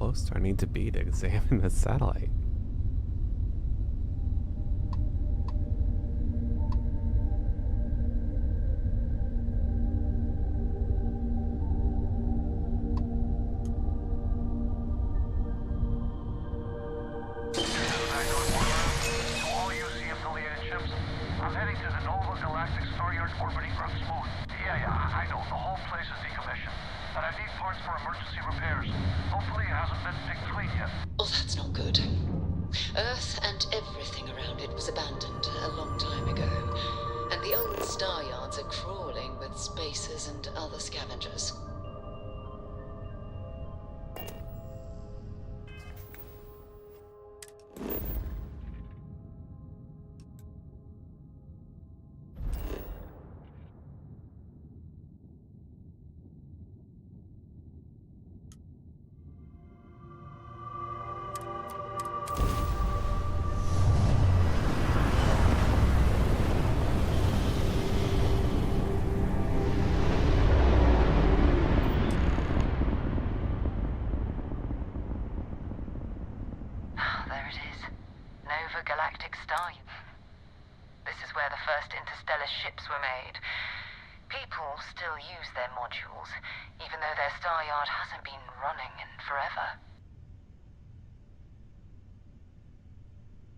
close do I need to be to examine the satellite? I'm heading to the Nova Galactic Star Yard orbiting ground smooth. Yeah, I know. The whole place is decommissioned. But I need parts for emergency repairs. Hopefully it hasn't been picked clean yet. Oh, that's not good. Earth and everything around it was abandoned a long time ago. And the old star yards are crawling with spacers and other scavengers. There it is. Nova Galactic Star. This is where the first interstellar ships were made. People still use their modules, even though their star yard hasn't been running in forever.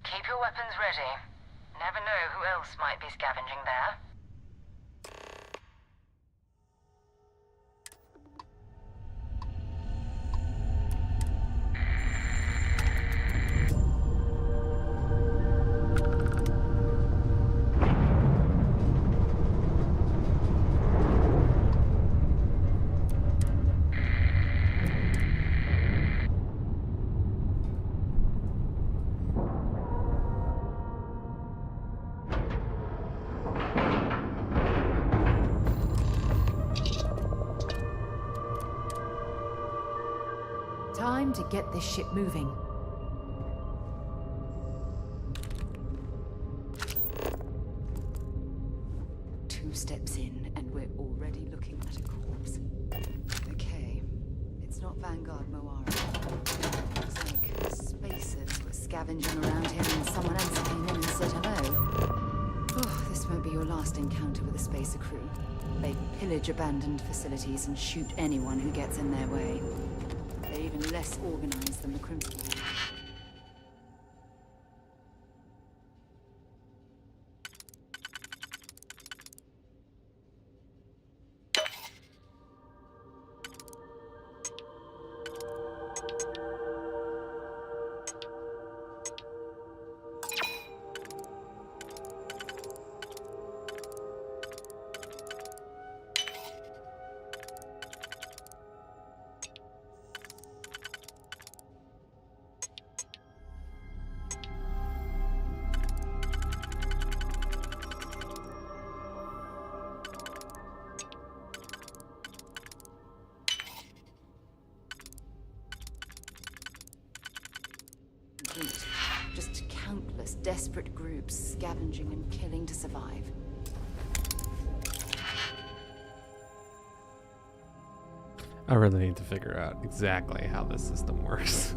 Keep your weapons ready. Never know who else might be scavenging there. Time to get this ship moving. Two steps in, and we're already looking at a corpse. Okay, it's not Vanguard Moara. Looks like spacers were scavenging around here and someone else came in and said hello. Oh, this won't be your last encounter with a spacer crew. They pillage abandoned facilities and shoot anyone who gets in their way. They're even less organized than the Crimson. Just countless desperate groups scavenging and killing to survive. I really need to figure out exactly how this system works.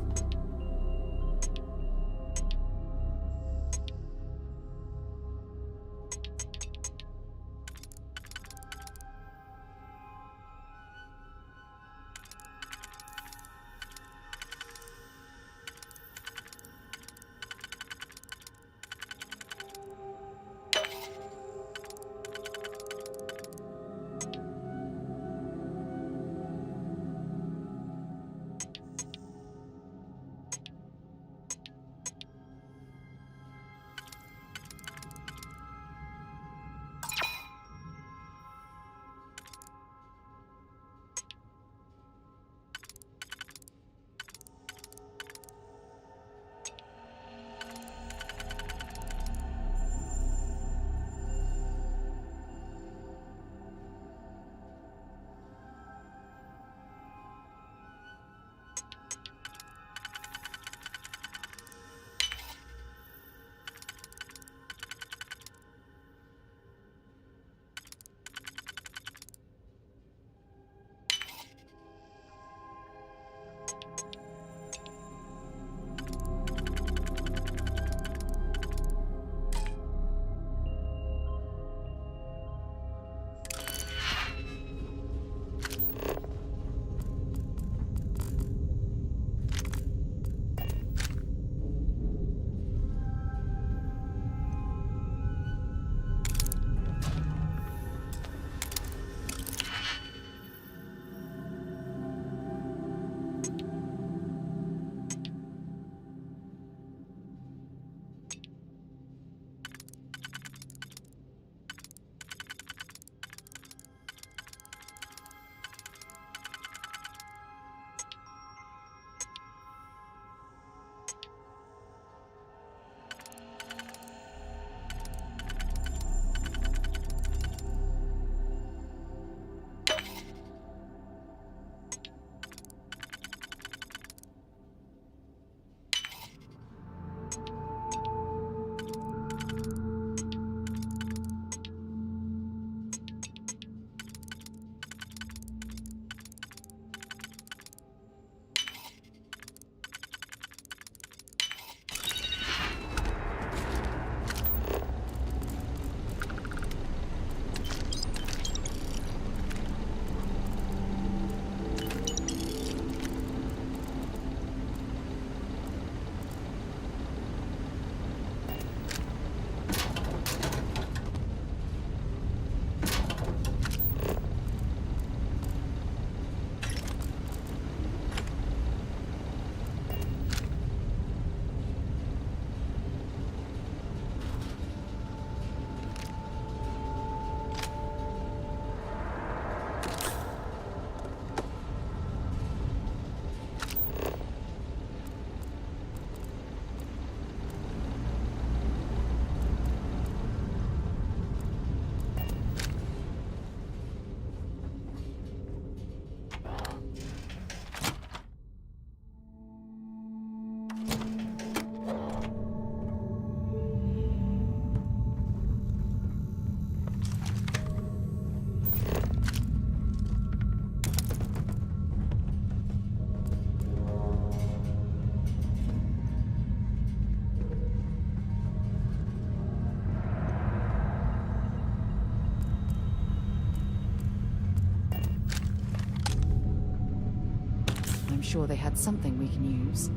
sure they had something we can use.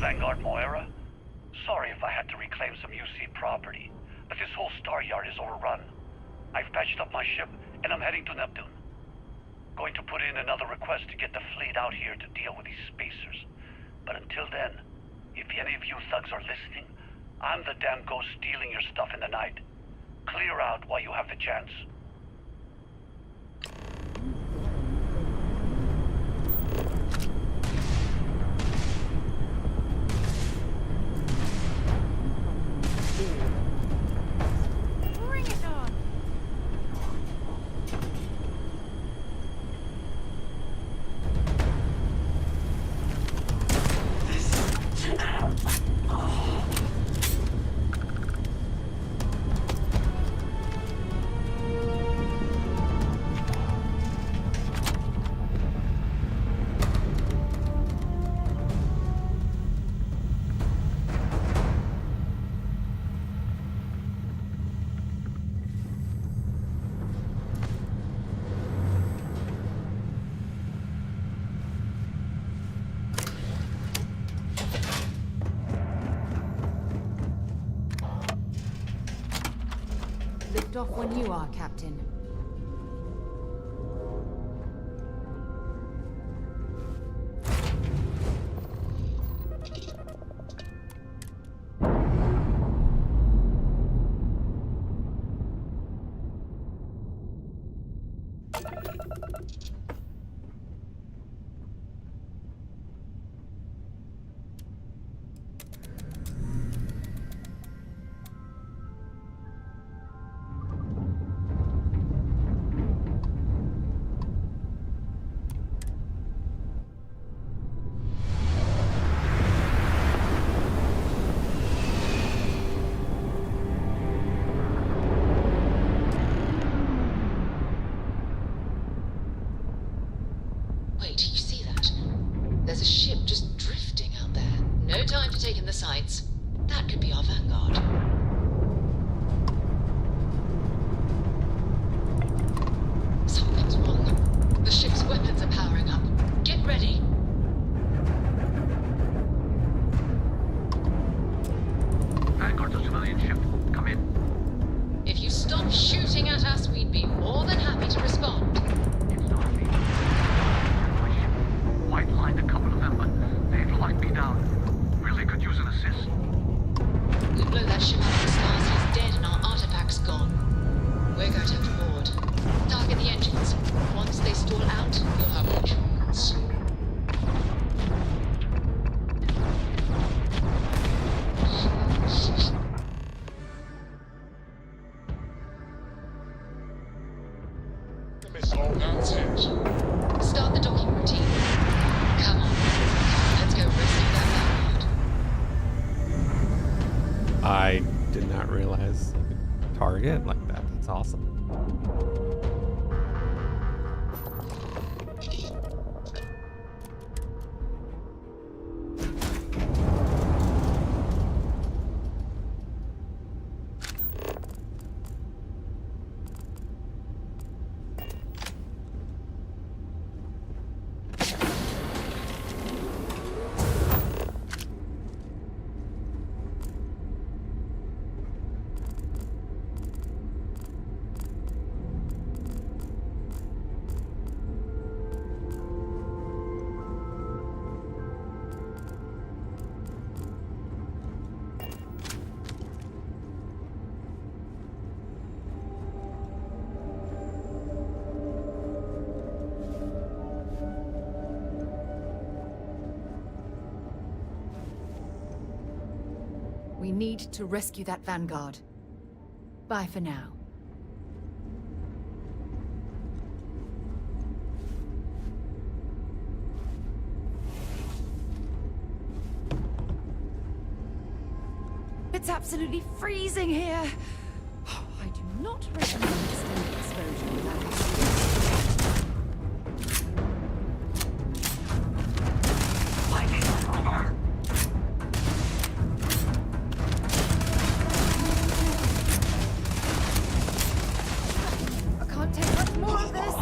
Vanguard Moira? Sorry if I had to reclaim some UC property, but this whole star yard is overrun. I've patched up my ship, and I'm heading to Neptune. Going to put in another request to get the fleet out here to deal with these spacers. But until then, if any of you thugs are listening, I'm the damn ghost stealing your stuff in the night. Clear out while you have the chance. Bring it on! Lift off when you are, Captain. Wait, you see that? There's a ship just drifting out there. No time to take in the sights. That could be our vanguard. Something's wrong. The ship's weapons are powering up. Get ready. Vanguard's a civilian ship. Come in. If you stop shooting at us, we'd be more than happy to respond. White lined a couple of them, but they've locked me down. Really could use an assist. We blow that ship out of the stars, he's dead and our artifact's gone. We're going to have to board. Target the engines. Once they stall out, you'll have a chance. That's it. Start the docking routine. Come on. Let's go rescue that vanguard. I did not realize you could target like that. That's awesome. We need to rescue that vanguard. Bye for now. It's absolutely freezing here. I do not recommend extended exposure without I can't take much more of this.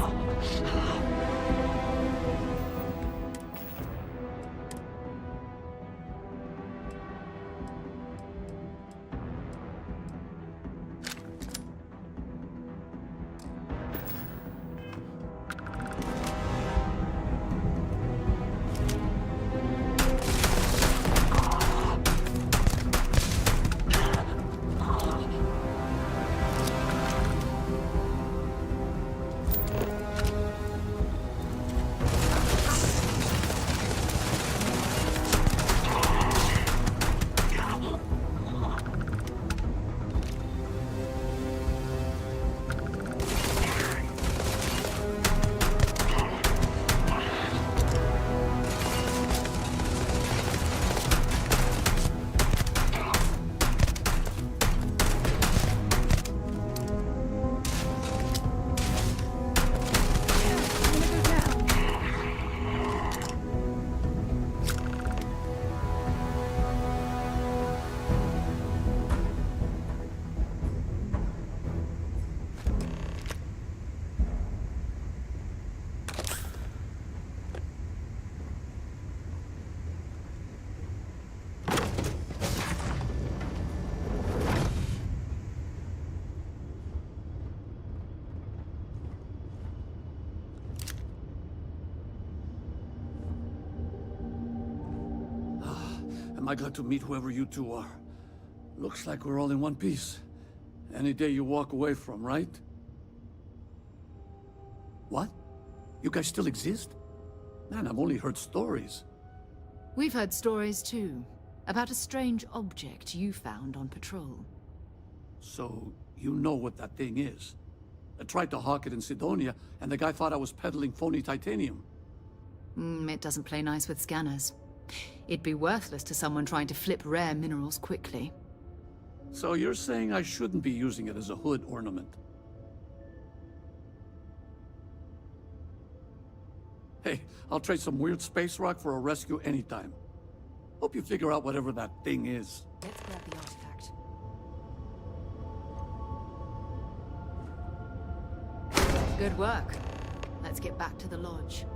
I'm glad to meet whoever you two are. Looks like we're all in one piece. Any day you walk away from, right? What? You guys still exist? Man, I've only heard stories. We've heard stories too, about a strange object you found on patrol. So, you know what that thing is? I tried to hawk it in Sidonia, and the guy thought I was peddling phony titanium. It doesn't play nice with scanners. It'd be worthless to someone trying to flip rare minerals quickly. So you're saying I shouldn't be using it as a hood ornament? Hey, I'll trade some weird space rock for a rescue anytime. Hope you figure out whatever that thing is. Let's grab the artifact. Good work. Let's get back to the lodge.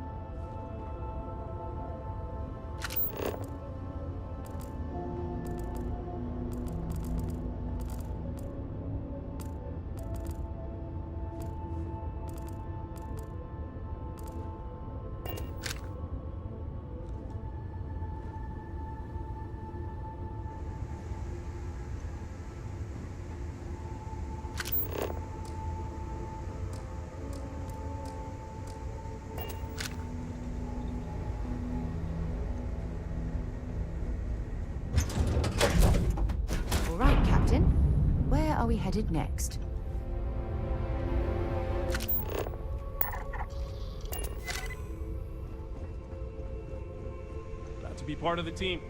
All right, Captain. Where are we headed next? Glad to be part of the team.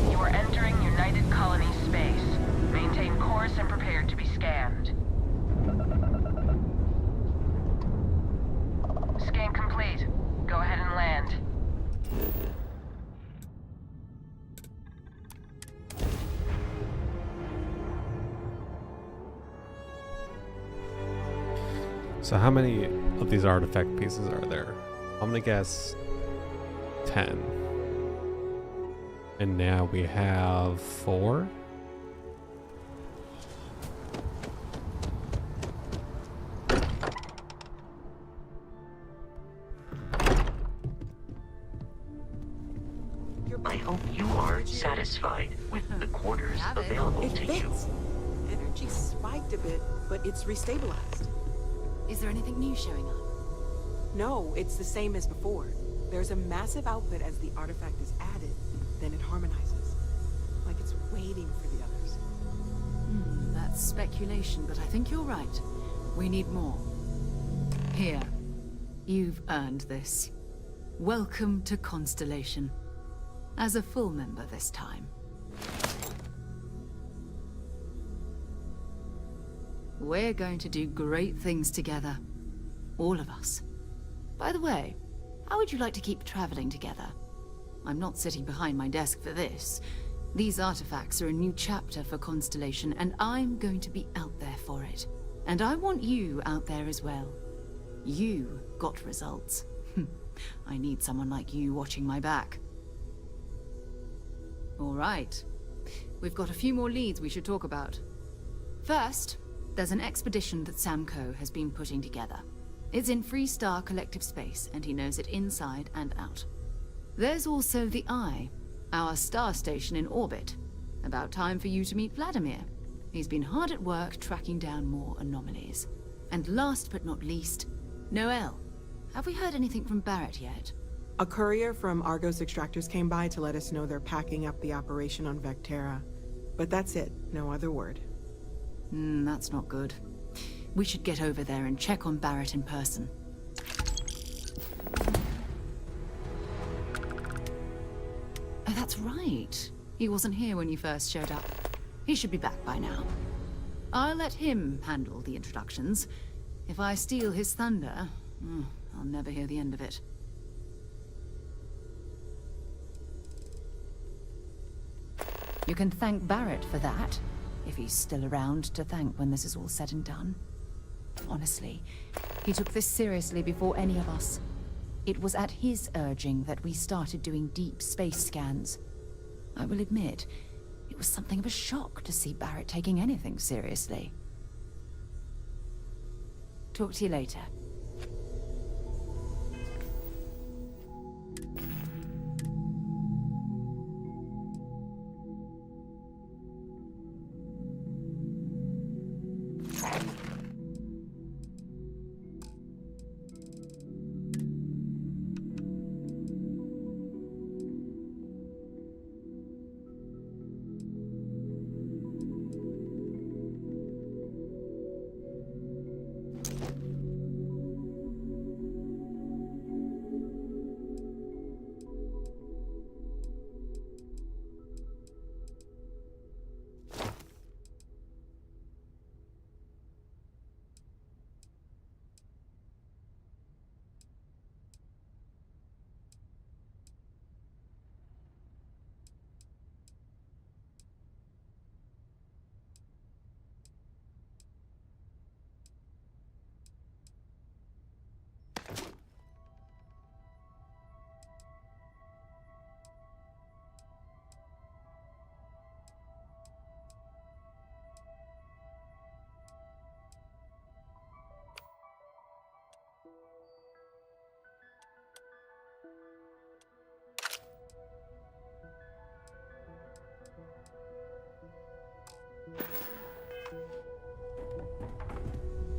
You are entering United Colony space. Maintain course and prepare to be scanned. Scan complete. Go ahead and land. So how many of these artifact pieces are there? I'm gonna guess 10. And now we have 4. I hope you are satisfied with the quarters available It to you. fits. Energy spiked a bit, but it's restabilized. Is there anything new showing up? No, it's the same as before. There's a massive output as the artifact is added, then it harmonizes. Like it's waiting for the others. That's speculation, but I think you're right. We need more. Here. You've earned this. Welcome to Constellation. As a full member this time. We're going to do great things together. All of us. By the way, how would you like to keep traveling together? I'm not sitting behind my desk for this. These artifacts are a new chapter for Constellation, and I'm going to be out there for it. And I want you out there as well. You got results. I need someone like you watching my back. All right. We've got a few more leads we should talk about. First, there's an expedition that Samco has been putting together. It's in Freestar Collective Space, and he knows it inside and out. There's also the Eye, our star station in orbit. About time for you to meet Vladimir. He's been hard at work tracking down more anomalies. And last but not least, Noel. Have we heard anything from Barrett yet? A courier from Argos Extractors came by to let us know they're packing up the operation on Vectera. But that's it, no other word. That's not good. We should get over there and check on Barrett in person. Oh, that's right. He wasn't here when you first showed up. He should be back by now. I'll let him handle the introductions. If I steal his thunder, I'll never hear the end of it. You can thank Barrett for that, if he's still around to thank when this is all said and done. Honestly, he took this seriously before any of us. It was at his urging that we started doing deep space scans. I will admit, it was something of a shock to see Barrett taking anything seriously. Talk to you later.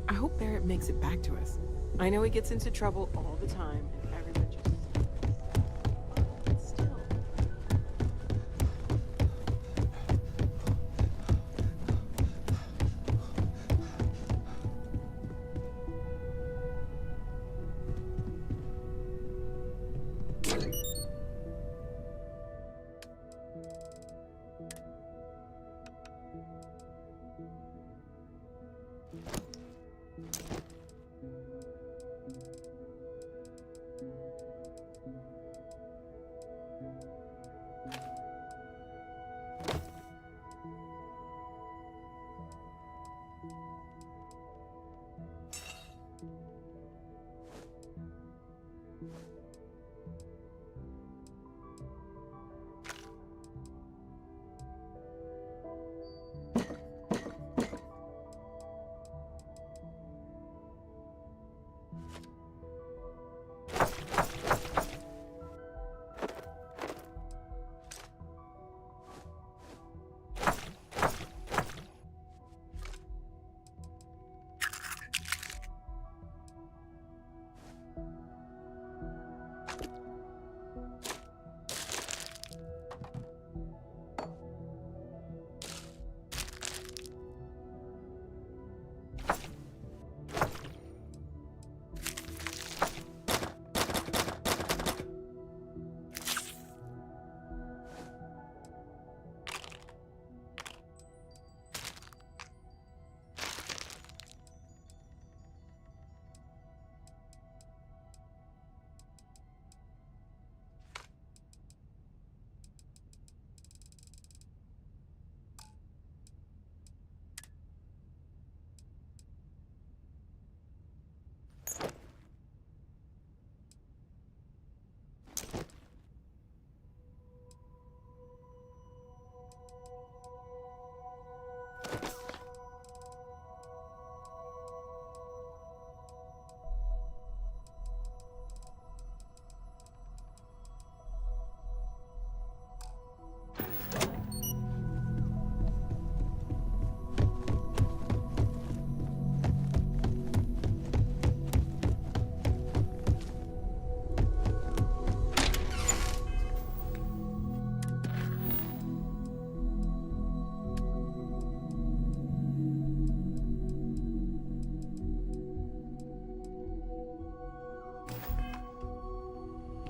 I hope Barrett makes it back to us. I know he gets into trouble all the time, and everyone just... But still...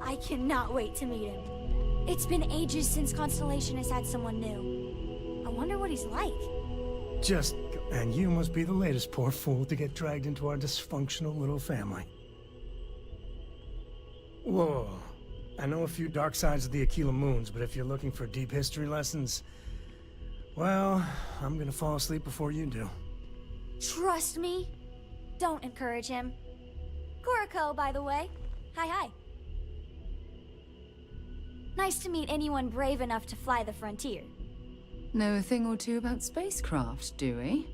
I cannot wait to meet him. It's been ages since Constellation has had someone new. I wonder what he's like. And you must be the latest poor fool to get dragged into our dysfunctional little family. Whoa. I know a few dark sides of the Aquila Moons, but if you're looking for deep history lessons, well, I'm gonna fall asleep before you do. Trust me. Don't encourage him. Kuriko, by the way. Hi. Nice to meet anyone brave enough to fly the frontier. Know a thing or two about spacecraft, do we?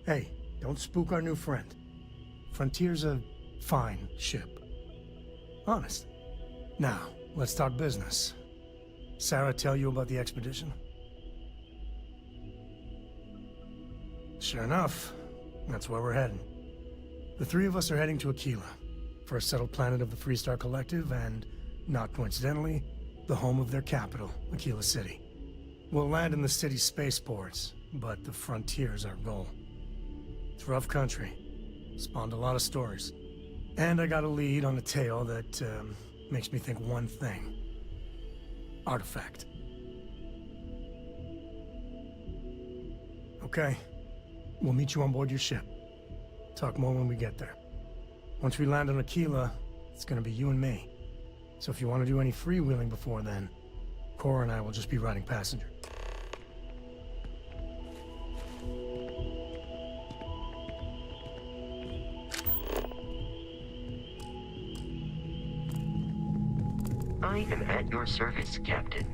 Hey, don't spook our new friend. Frontier's a fine ship. Honest. Now, let's talk business. Sarah tell you about the expedition? Sure enough, that's where we're heading. The three of us are heading to Aquila, first settled planet of the Freestar Collective, and, not coincidentally, the home of their capital, Aquila City. We'll land in the city's spaceports, but the frontier's our goal. It's rough country. Spawned a lot of stories. And I got a lead on a tale that, makes me think one thing. Artifact. Okay. We'll meet you on board your ship. Talk more when we get there. Once we land on Aquila, it's gonna be you and me. So if you want to do any freewheeling before then, Cora and I will just be riding passenger. I am at your service, Captain.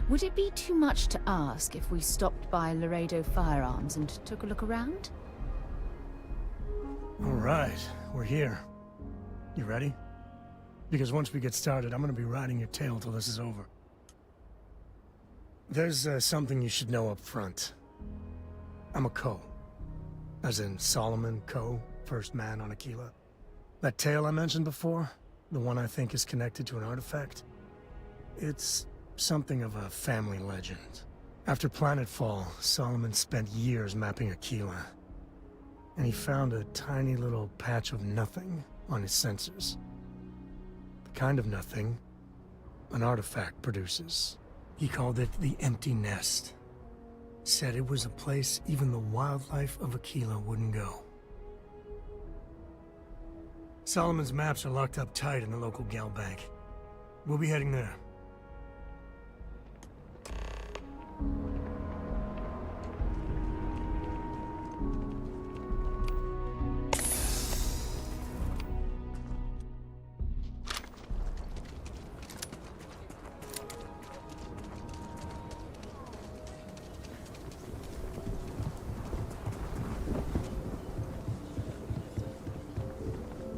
Would it be too much to ask if we stopped by Laredo Firearms and took a look around? All right, we're here. You ready? Because once we get started, I'm gonna be riding your tail till this is over. There's something you should know up front. I'm a Co. As in Solomon Co., first man on Aquila. That tale I mentioned before, the one I think is connected to an artifact, it's something of a family legend. After planetfall, Solomon spent years mapping Aquila, and he found a tiny little patch of nothing on his sensors. The kind of nothing an artifact produces. He called it the Empty Nest. Said it was a place even the wildlife of Aquila wouldn't go. Solomon's maps are locked up tight in the local gal bank. We'll be heading there.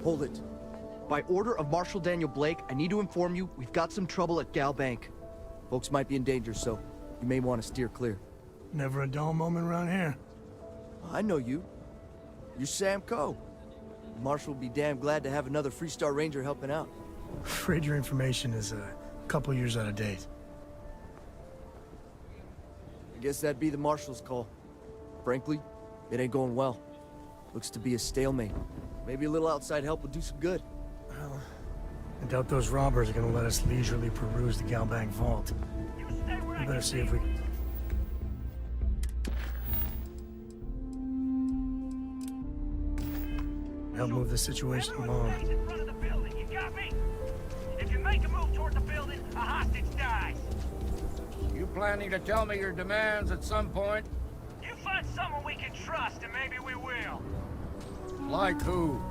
Hold it. By order of Marshal Daniel Blake, I need to inform you we've got some trouble at Gal Bank. Folks might be in danger, so you may want to steer clear. Never a dull moment around here. I know you. You're Sam Coe. Marshal will be damn glad to have another Freestar Ranger helping out. Afraid your information is a couple years out of date. I guess that'd be the Marshal's call. Frankly, it ain't going well. Looks to be a stalemate. Maybe a little outside help would do some good. Well, I doubt those robbers are gonna let us leisurely peruse the Galbank vault. We better see if we... help move the situation along. If you make a move toward the building, a hostage dies. You planning to tell me your demands at some point? You find someone we can trust, and maybe we will. Like who?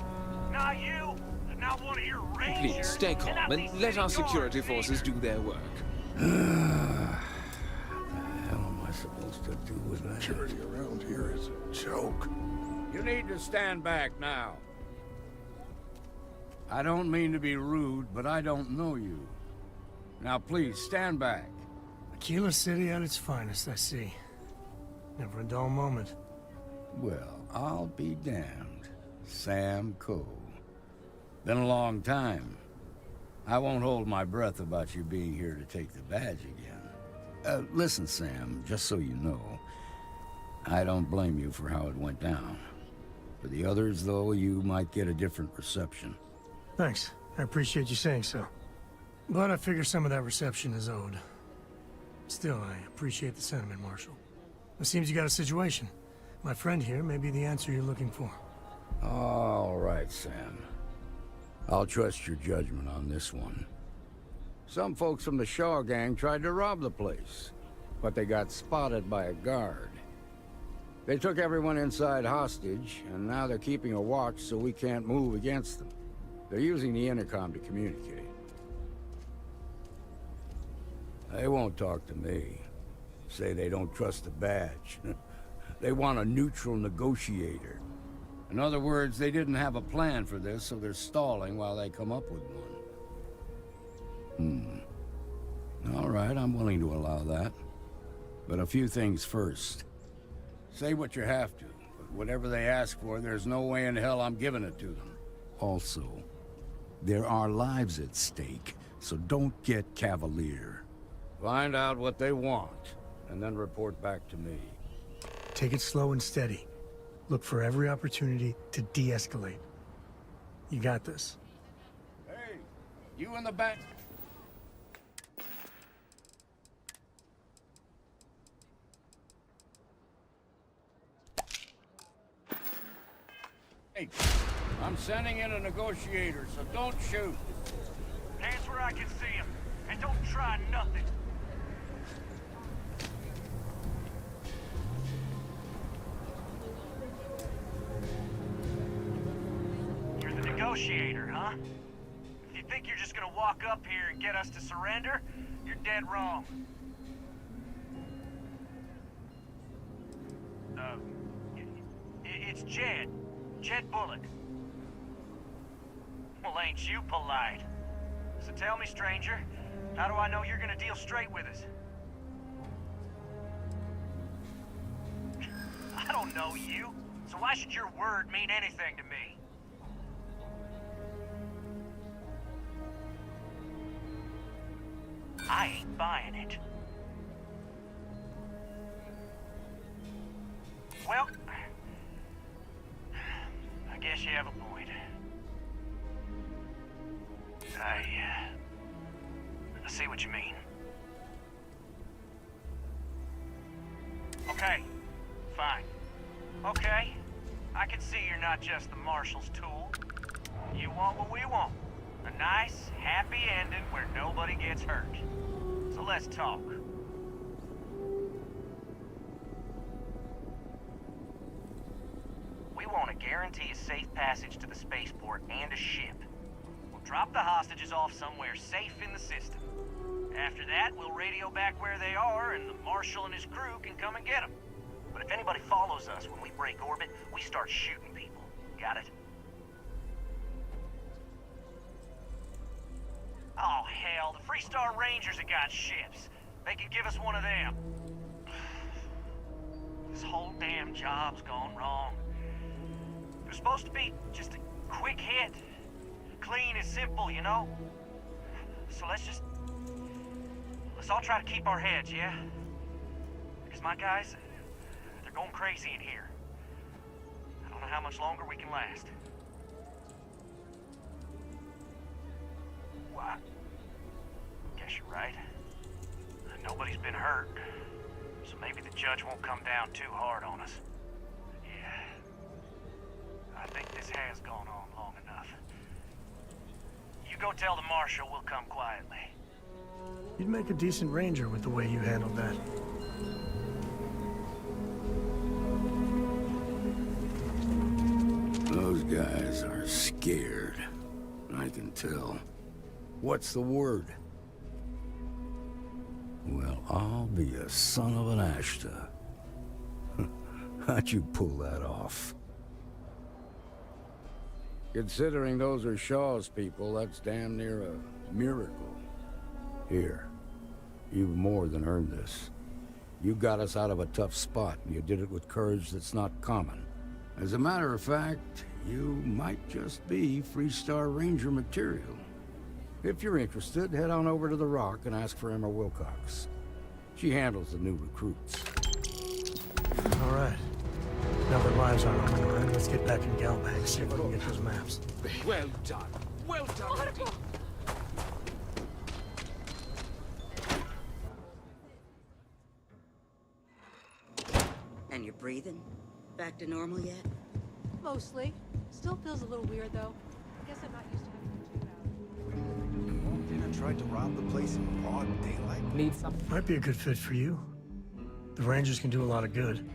Not you, not one of your rangers. Please, stay calm and let our security forces do their work. What the hell am I supposed to do with Security around here is a joke. You need to stand back now. I don't mean to be rude, but I don't know you. Now please, stand back. Aquila City at its finest, I see. Never a dull moment. Well, I'll be damned. Sam Coe. Been a long time. I won't hold my breath about you being here to take the badge again. Listen, Sam, just so you know, I don't blame you for how it went down. For the others, though, you might get a different reception. Thanks. I appreciate you saying so. But I figure some of that reception is owed. Still, I appreciate the sentiment, Marshal. It seems you got a situation. My friend here may be the answer you're looking for. All right, Sam. I'll trust your judgment on this one. Some folks from the Shaw gang tried to rob the place, but they got spotted by a guard. They took everyone inside hostage, and now they're keeping a watch so we can't move against them. They're using the intercom to communicate. They won't talk to me. Say they don't trust the badge. They want a neutral negotiator. In other words, they didn't have a plan for this, so they're stalling while they come up with one. All right, I'm willing to allow that. But a few things first. Say what you have to, but whatever they ask for, there's no way in hell I'm giving it to them. Also, there are lives at stake, so don't get cavalier. Find out what they want, and then report back to me. Take it slow and steady. Look for every opportunity to de-escalate. You got this. Hey, you in the back. Hey, I'm sending in a negotiator, so don't shoot. Hands where I can see him, and don't try nothing. You're the negotiator, huh? If you think you're just gonna walk up here and get us to surrender, you're dead wrong. It's Jed. Jed Bullock. Well, ain't you polite? So tell me, stranger, how do I know you're gonna deal straight with us? I don't know you, so why should your word mean anything to me? I ain't buying it. Well, I guess you have a point. I see what you mean. Okay, fine. Okay, I can see you're not just the Marshal's tool. You want what we want. A nice, happy ending where nobody gets hurt. So let's talk. We want to guarantee a safe passage to the spaceport and a ship. We'll drop the hostages off somewhere safe in the system. After that, we'll radio back where they are, and the Marshal and his crew can come and get them. But if anybody follows us when we break orbit, we start shooting people. Got it? Oh, hell, the Freestar Rangers have got ships. They could give us one of them. This whole damn job's gone wrong. It was supposed to be just a quick hit. Clean and simple, you know? So let's all try to keep our heads, yeah? Because my guys, they're going crazy in here. I don't know how much longer we can last. Well, I guess you're right. Nobody's been hurt, so maybe the judge won't come down too hard on us. Yeah, I think this has gone on long enough. You go tell the Marshal we'll come quietly. You'd make a decent ranger with the way you handled that. Those guys are scared. I can tell. What's the word? Well, I'll be a son of an Ashta. How'd you pull that off? Considering those are Shaw's people, that's damn near a miracle. Here, you've more than earned this. You got us out of a tough spot, and you did it with courage that's not common. As a matter of fact, you might just be Freestar Ranger material. If you're interested, head on over to the Rock and ask for Emma Wilcox. She handles the new recruits. All right. Now their lives aren't on the line, let's get back in Galbank, see if we can get those maps. Well done. Well done. And you're breathing? Back to normal yet? Mostly. Still feels a little weird, though. I guess I'm not used to having to do that. Walked in and tried to rob the place in broad daylight. Need something? Might be a good fit for you. The Rangers can do a lot of good.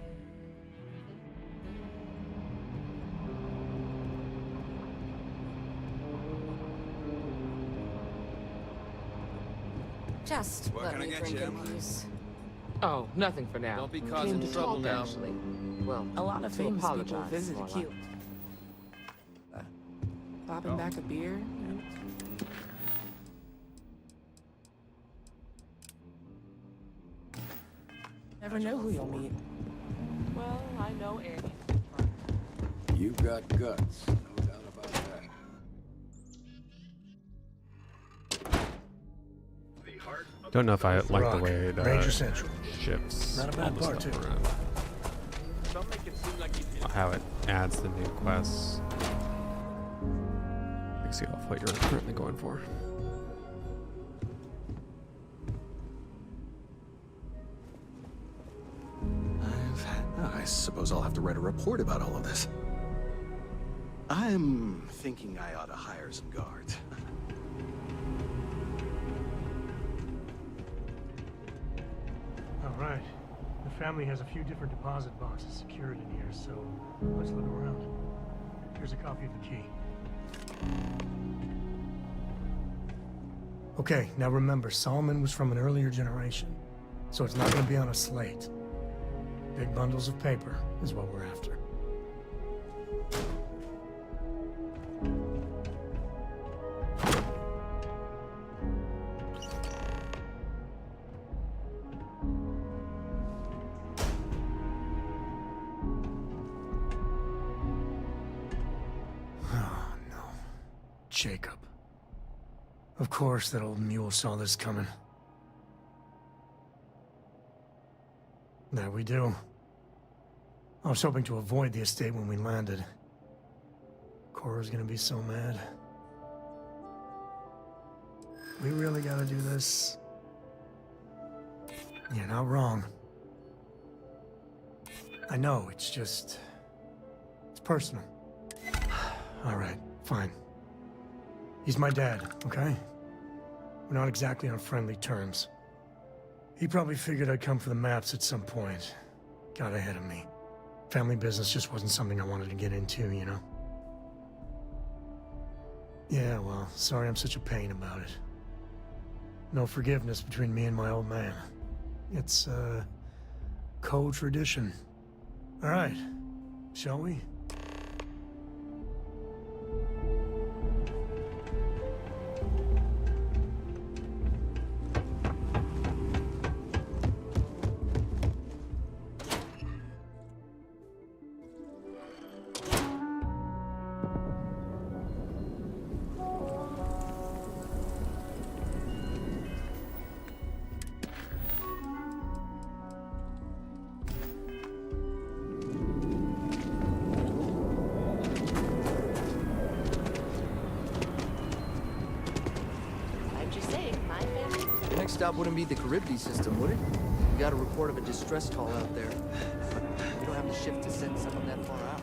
Just What let can I me get drink you, in Emma? peace. Oh, nothing for now. Don't be Came causing to trouble talk, now. actually. Well, A lot of to famous people apologize, visit more Aquila. Popping back a beer? Never know who you'll meet. Well, I know Annie. You got guts, no doubt about that. Don't know if I like the Rock, way the Ranger Central. shifts Not a all bad the part, stuff too. around. Don't make it seem like you did. How it adds the new quests. Makes you off what you're currently going for. I suppose I'll have to write a report about all of this. I'm thinking I ought to hire some guards. All right. The family has a few different deposit boxes secured in here, so let's look around. Here's a copy of the key. Okay, now remember, Solomon was from an earlier generation, so it's not going to be on a slate. Big bundles of paper is what we're after. Oh, no. Jacob. Of course that old mule saw this coming. There we do. I was hoping to avoid the estate when we landed. Cora's gonna be so mad. We really gotta do this? You're not wrong. I know, it's just... it's personal. Alright, fine. He's my dad, okay? We're not exactly on friendly terms. He probably figured I'd come for the maps at some point. Got ahead of me. Family business just wasn't something I wanted to get into, you know? Yeah, well, sorry I'm such a pain about it. No forgiveness between me and my old man. It's, co-tradition. All right, shall we? Next stop wouldn't be the Charybdis system, would it? We got a report of a distress call out there. We don't have the shift to send someone that far out.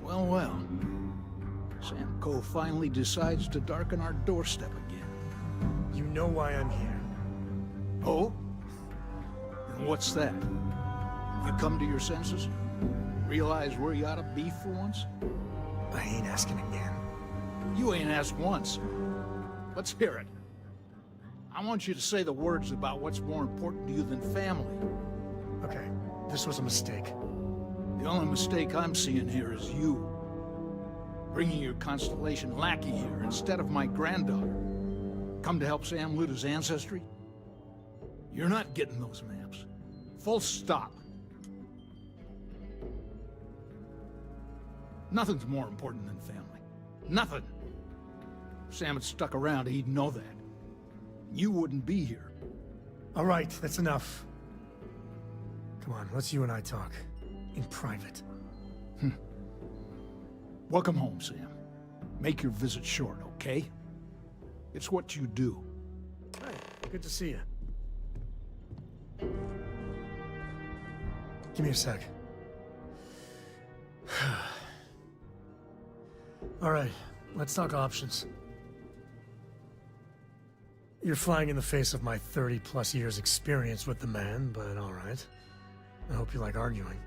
Well, well. Samco finally decides to darken our doorstep again. You know why I'm here. Oh? And what's that? You come to your senses? Realize where you ought to be for once? I ain't asking again. You ain't asked once. Let's hear it. I want you to say the words about what's more important to you than family. Okay, this was a mistake. The only mistake I'm seeing here is you. Bringing your Constellation lackey here instead of my granddaughter. Come to help Sam loot his ancestry? You're not getting those maps. Full stop. Nothing's more important than family. Nothing. If Sam had stuck around, he'd know that. You wouldn't be here. All right, that's enough. Come on, let's you and I talk. In private. Welcome home, Sam. Make your visit short, okay? It's what you do. Hey, good to see you. Give me a sec. All right, let's talk options. You're flying in the face of my 30-plus years experience with the man, but all right. I hope you like arguing.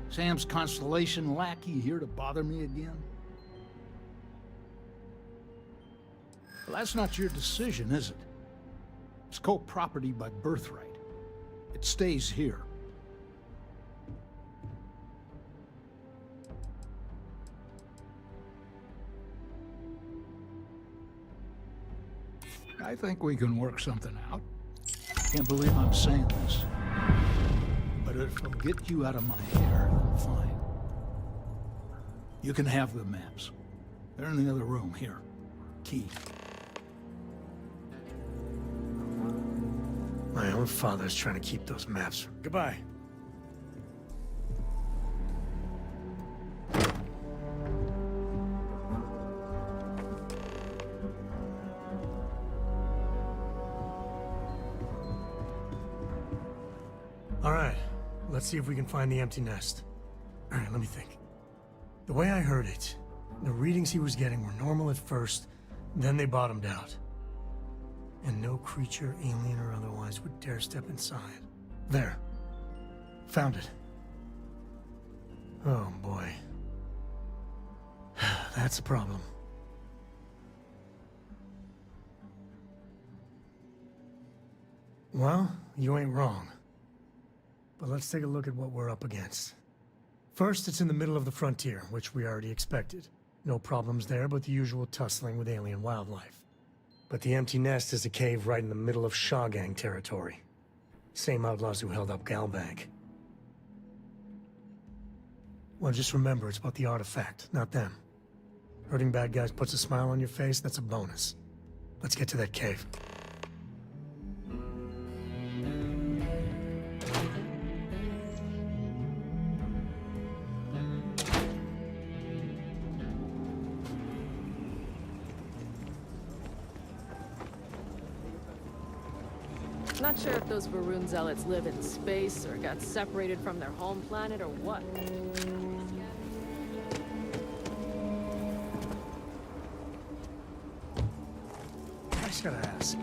Sam's Constellation lackey here to bother me again? Well, that's not your decision, is it? It's co-property by birthright. It stays here. I think we can work something out. Can't believe I'm saying this. But if it'll get you out of my hair, then fine. You can have the maps. They're in the other room, here. Key. My own father's trying to keep those maps. Goodbye. All right, let's see if we can find the empty nest. All right, let me think. The way I heard it, the readings he was getting were normal at first, then they bottomed out. And no creature, alien or otherwise, would dare step inside. There. Found it. Oh boy. That's a problem. Well, you ain't wrong. But let's take a look at what we're up against. First, it's in the middle of the frontier, which we already expected. No problems there, but the usual tussling with alien wildlife. But the empty nest is a cave right in the middle of Shaw Gang territory. Same outlaws who held up Galbank. Well, just remember, it's about the artifact, not them. Hurting bad guys puts a smile on your face, that's a bonus. Let's get to that cave. Not sure if those Varun zealots live in space or got separated from their home planet or what. I just gotta ask.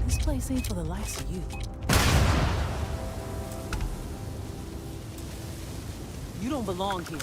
This place ain't for the likes of you. You don't belong here.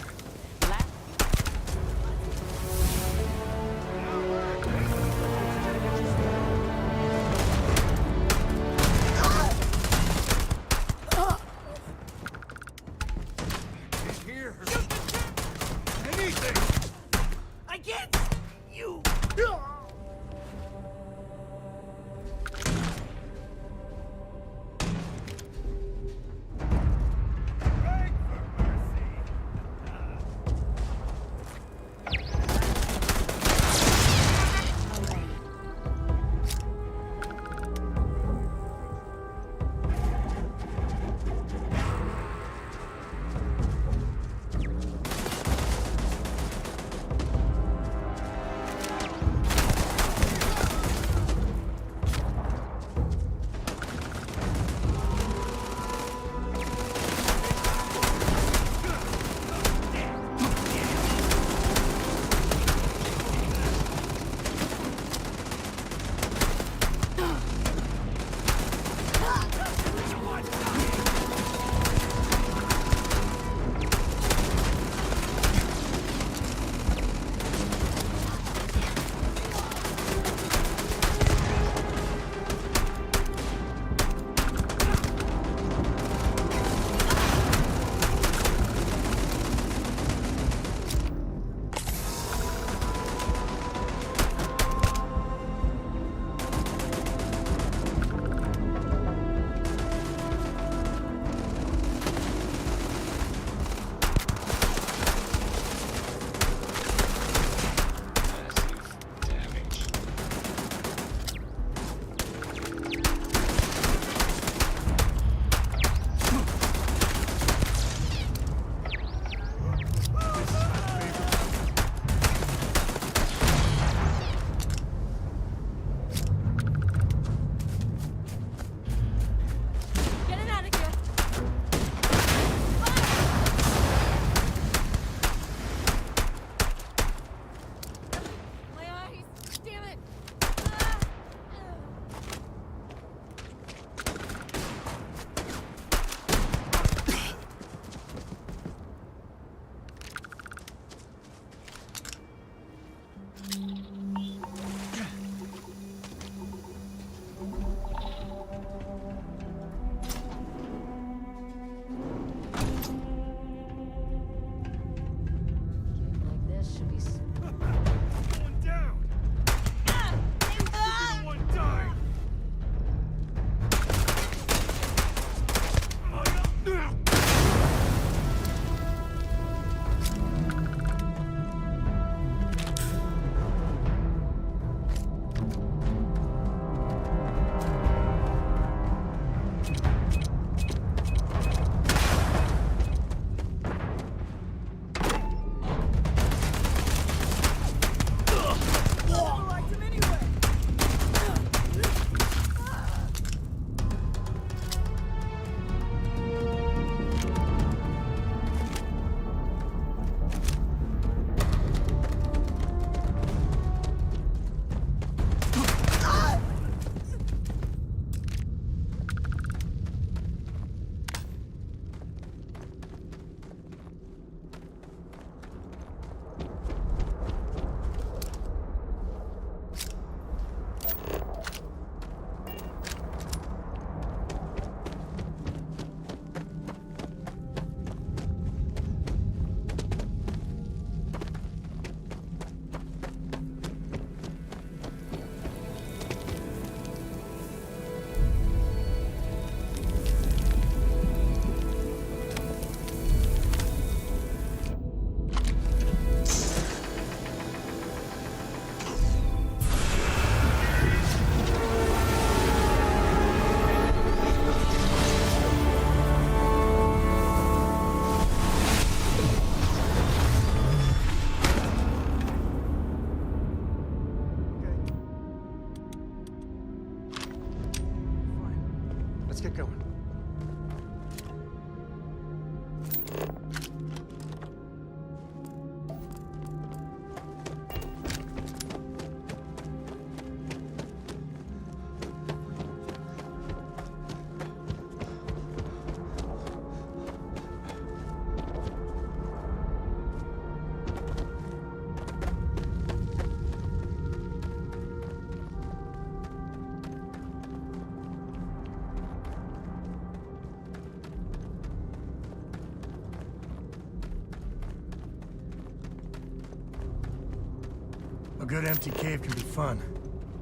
A good empty cave can be fun.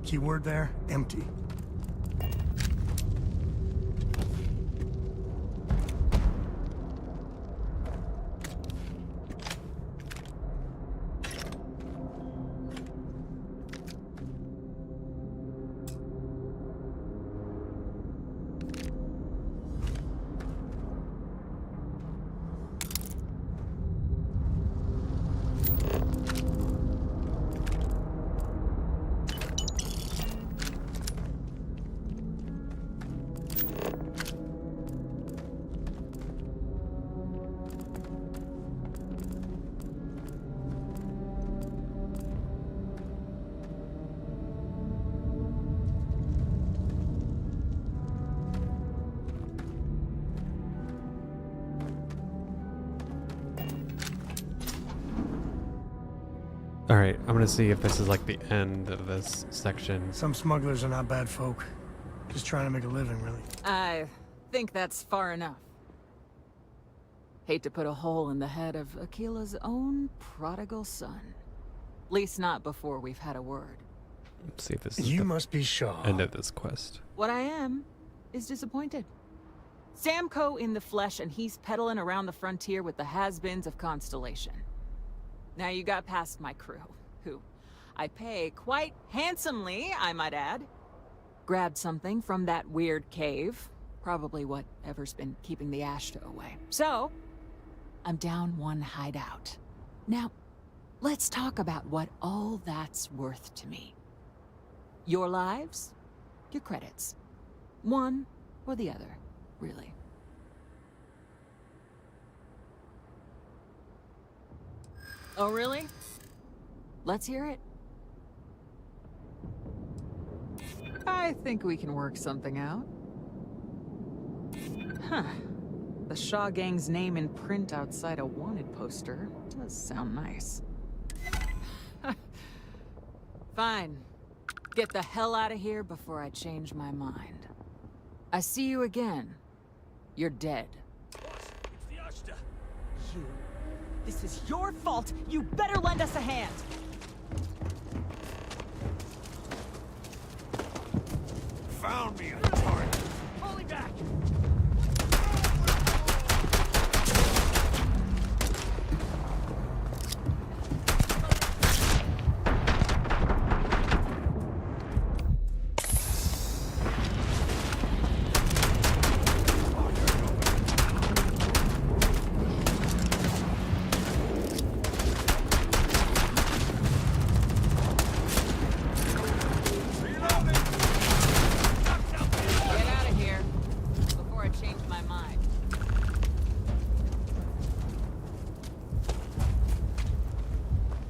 Keyword there, empty. All right, I'm gonna see if this is like the end of this section. Some smugglers are not bad folk. Just trying to make a living, really. I think that's far enough. Hate to put a hole in the head of Akila's own prodigal son. Least not before we've had a word. Let's see if this is You the must be Shaw. end of this quest. What I am is disappointed. Samco in the flesh, and he's peddling around the frontier with the has-beens of Constellation. Now you got past my crew, who I pay quite handsomely, I might add. Grabbed something from that weird cave. Probably whatever's been keeping the Ashta away. So, I'm down one hideout. Now, let's talk about what all that's worth to me. Your lives, your credits. One or the other, really. Oh, really? Let's hear it. I think we can work something out. Huh. The Shaw Gang's name in print outside a wanted poster does sound nice. Fine. Get the hell out of here before I change my mind. I see you again. You're dead. You. This is your fault. You better lend us a hand. Found me a target. Falling back.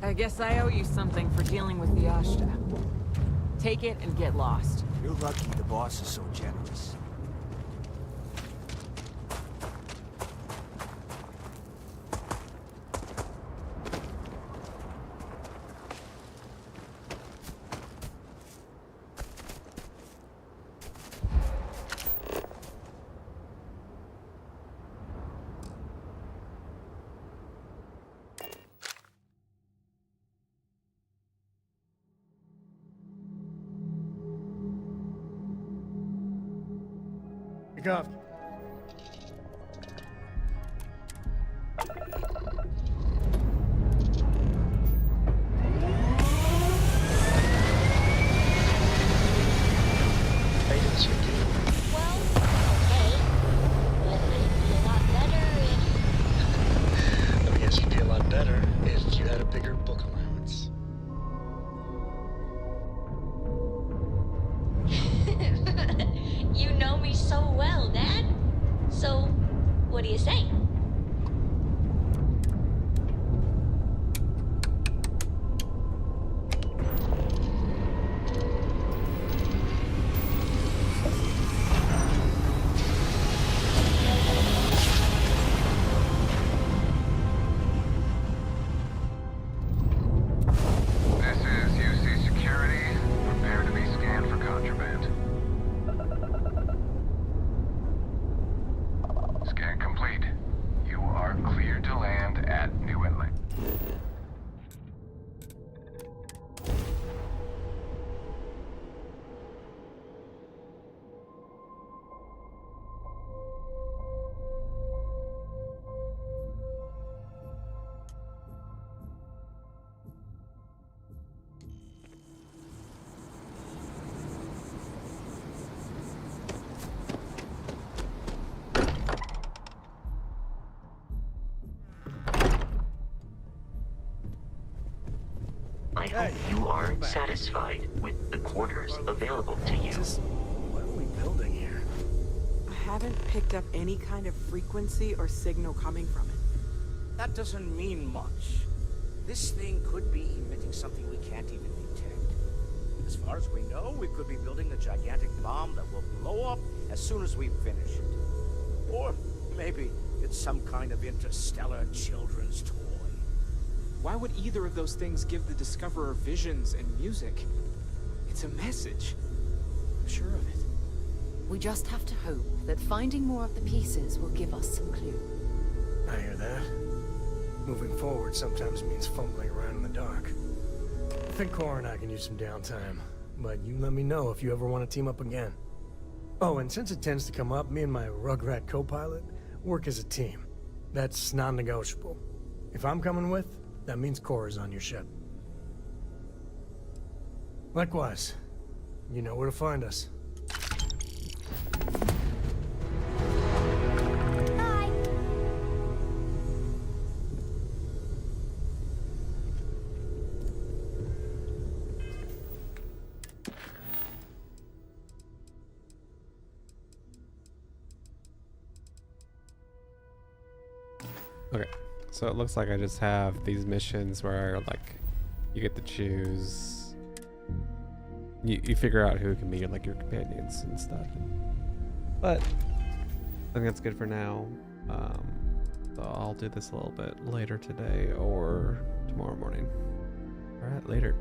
I guess I owe you something for dealing with the Ashta. Take it and get lost. You're lucky the boss is so generous. Pick up. You know me so well, Dad. I hope you are satisfied with the quarters available to you. What are we building here? I haven't picked up any kind of frequency or signal coming from it. That doesn't mean much. This thing could be emitting something we can't even detect. As far as we know, we could be building a gigantic bomb that will blow up as soon as we finish it. Or maybe it's some kind of interstellar children's toy. Why would either of those things give the Discoverer visions and music? It's a message. I'm sure of it. We just have to hope that finding more of the pieces will give us some clue. I hear that. Moving forward sometimes means fumbling around in the dark. I think Cora and I can use some downtime, but you let me know if you ever want to team up again. Oh, and since it tends to come up, me and my Rugrat co-pilot work as a team. That's non-negotiable. If I'm coming with, that means Cora's on your ship. Likewise, you know where to find us. Okay, so it looks like I just have these missions where like you get to choose, you figure out who can be like your companions and stuff. But I think that's good for now. So I'll do this a little bit later today or tomorrow morning. All right, later.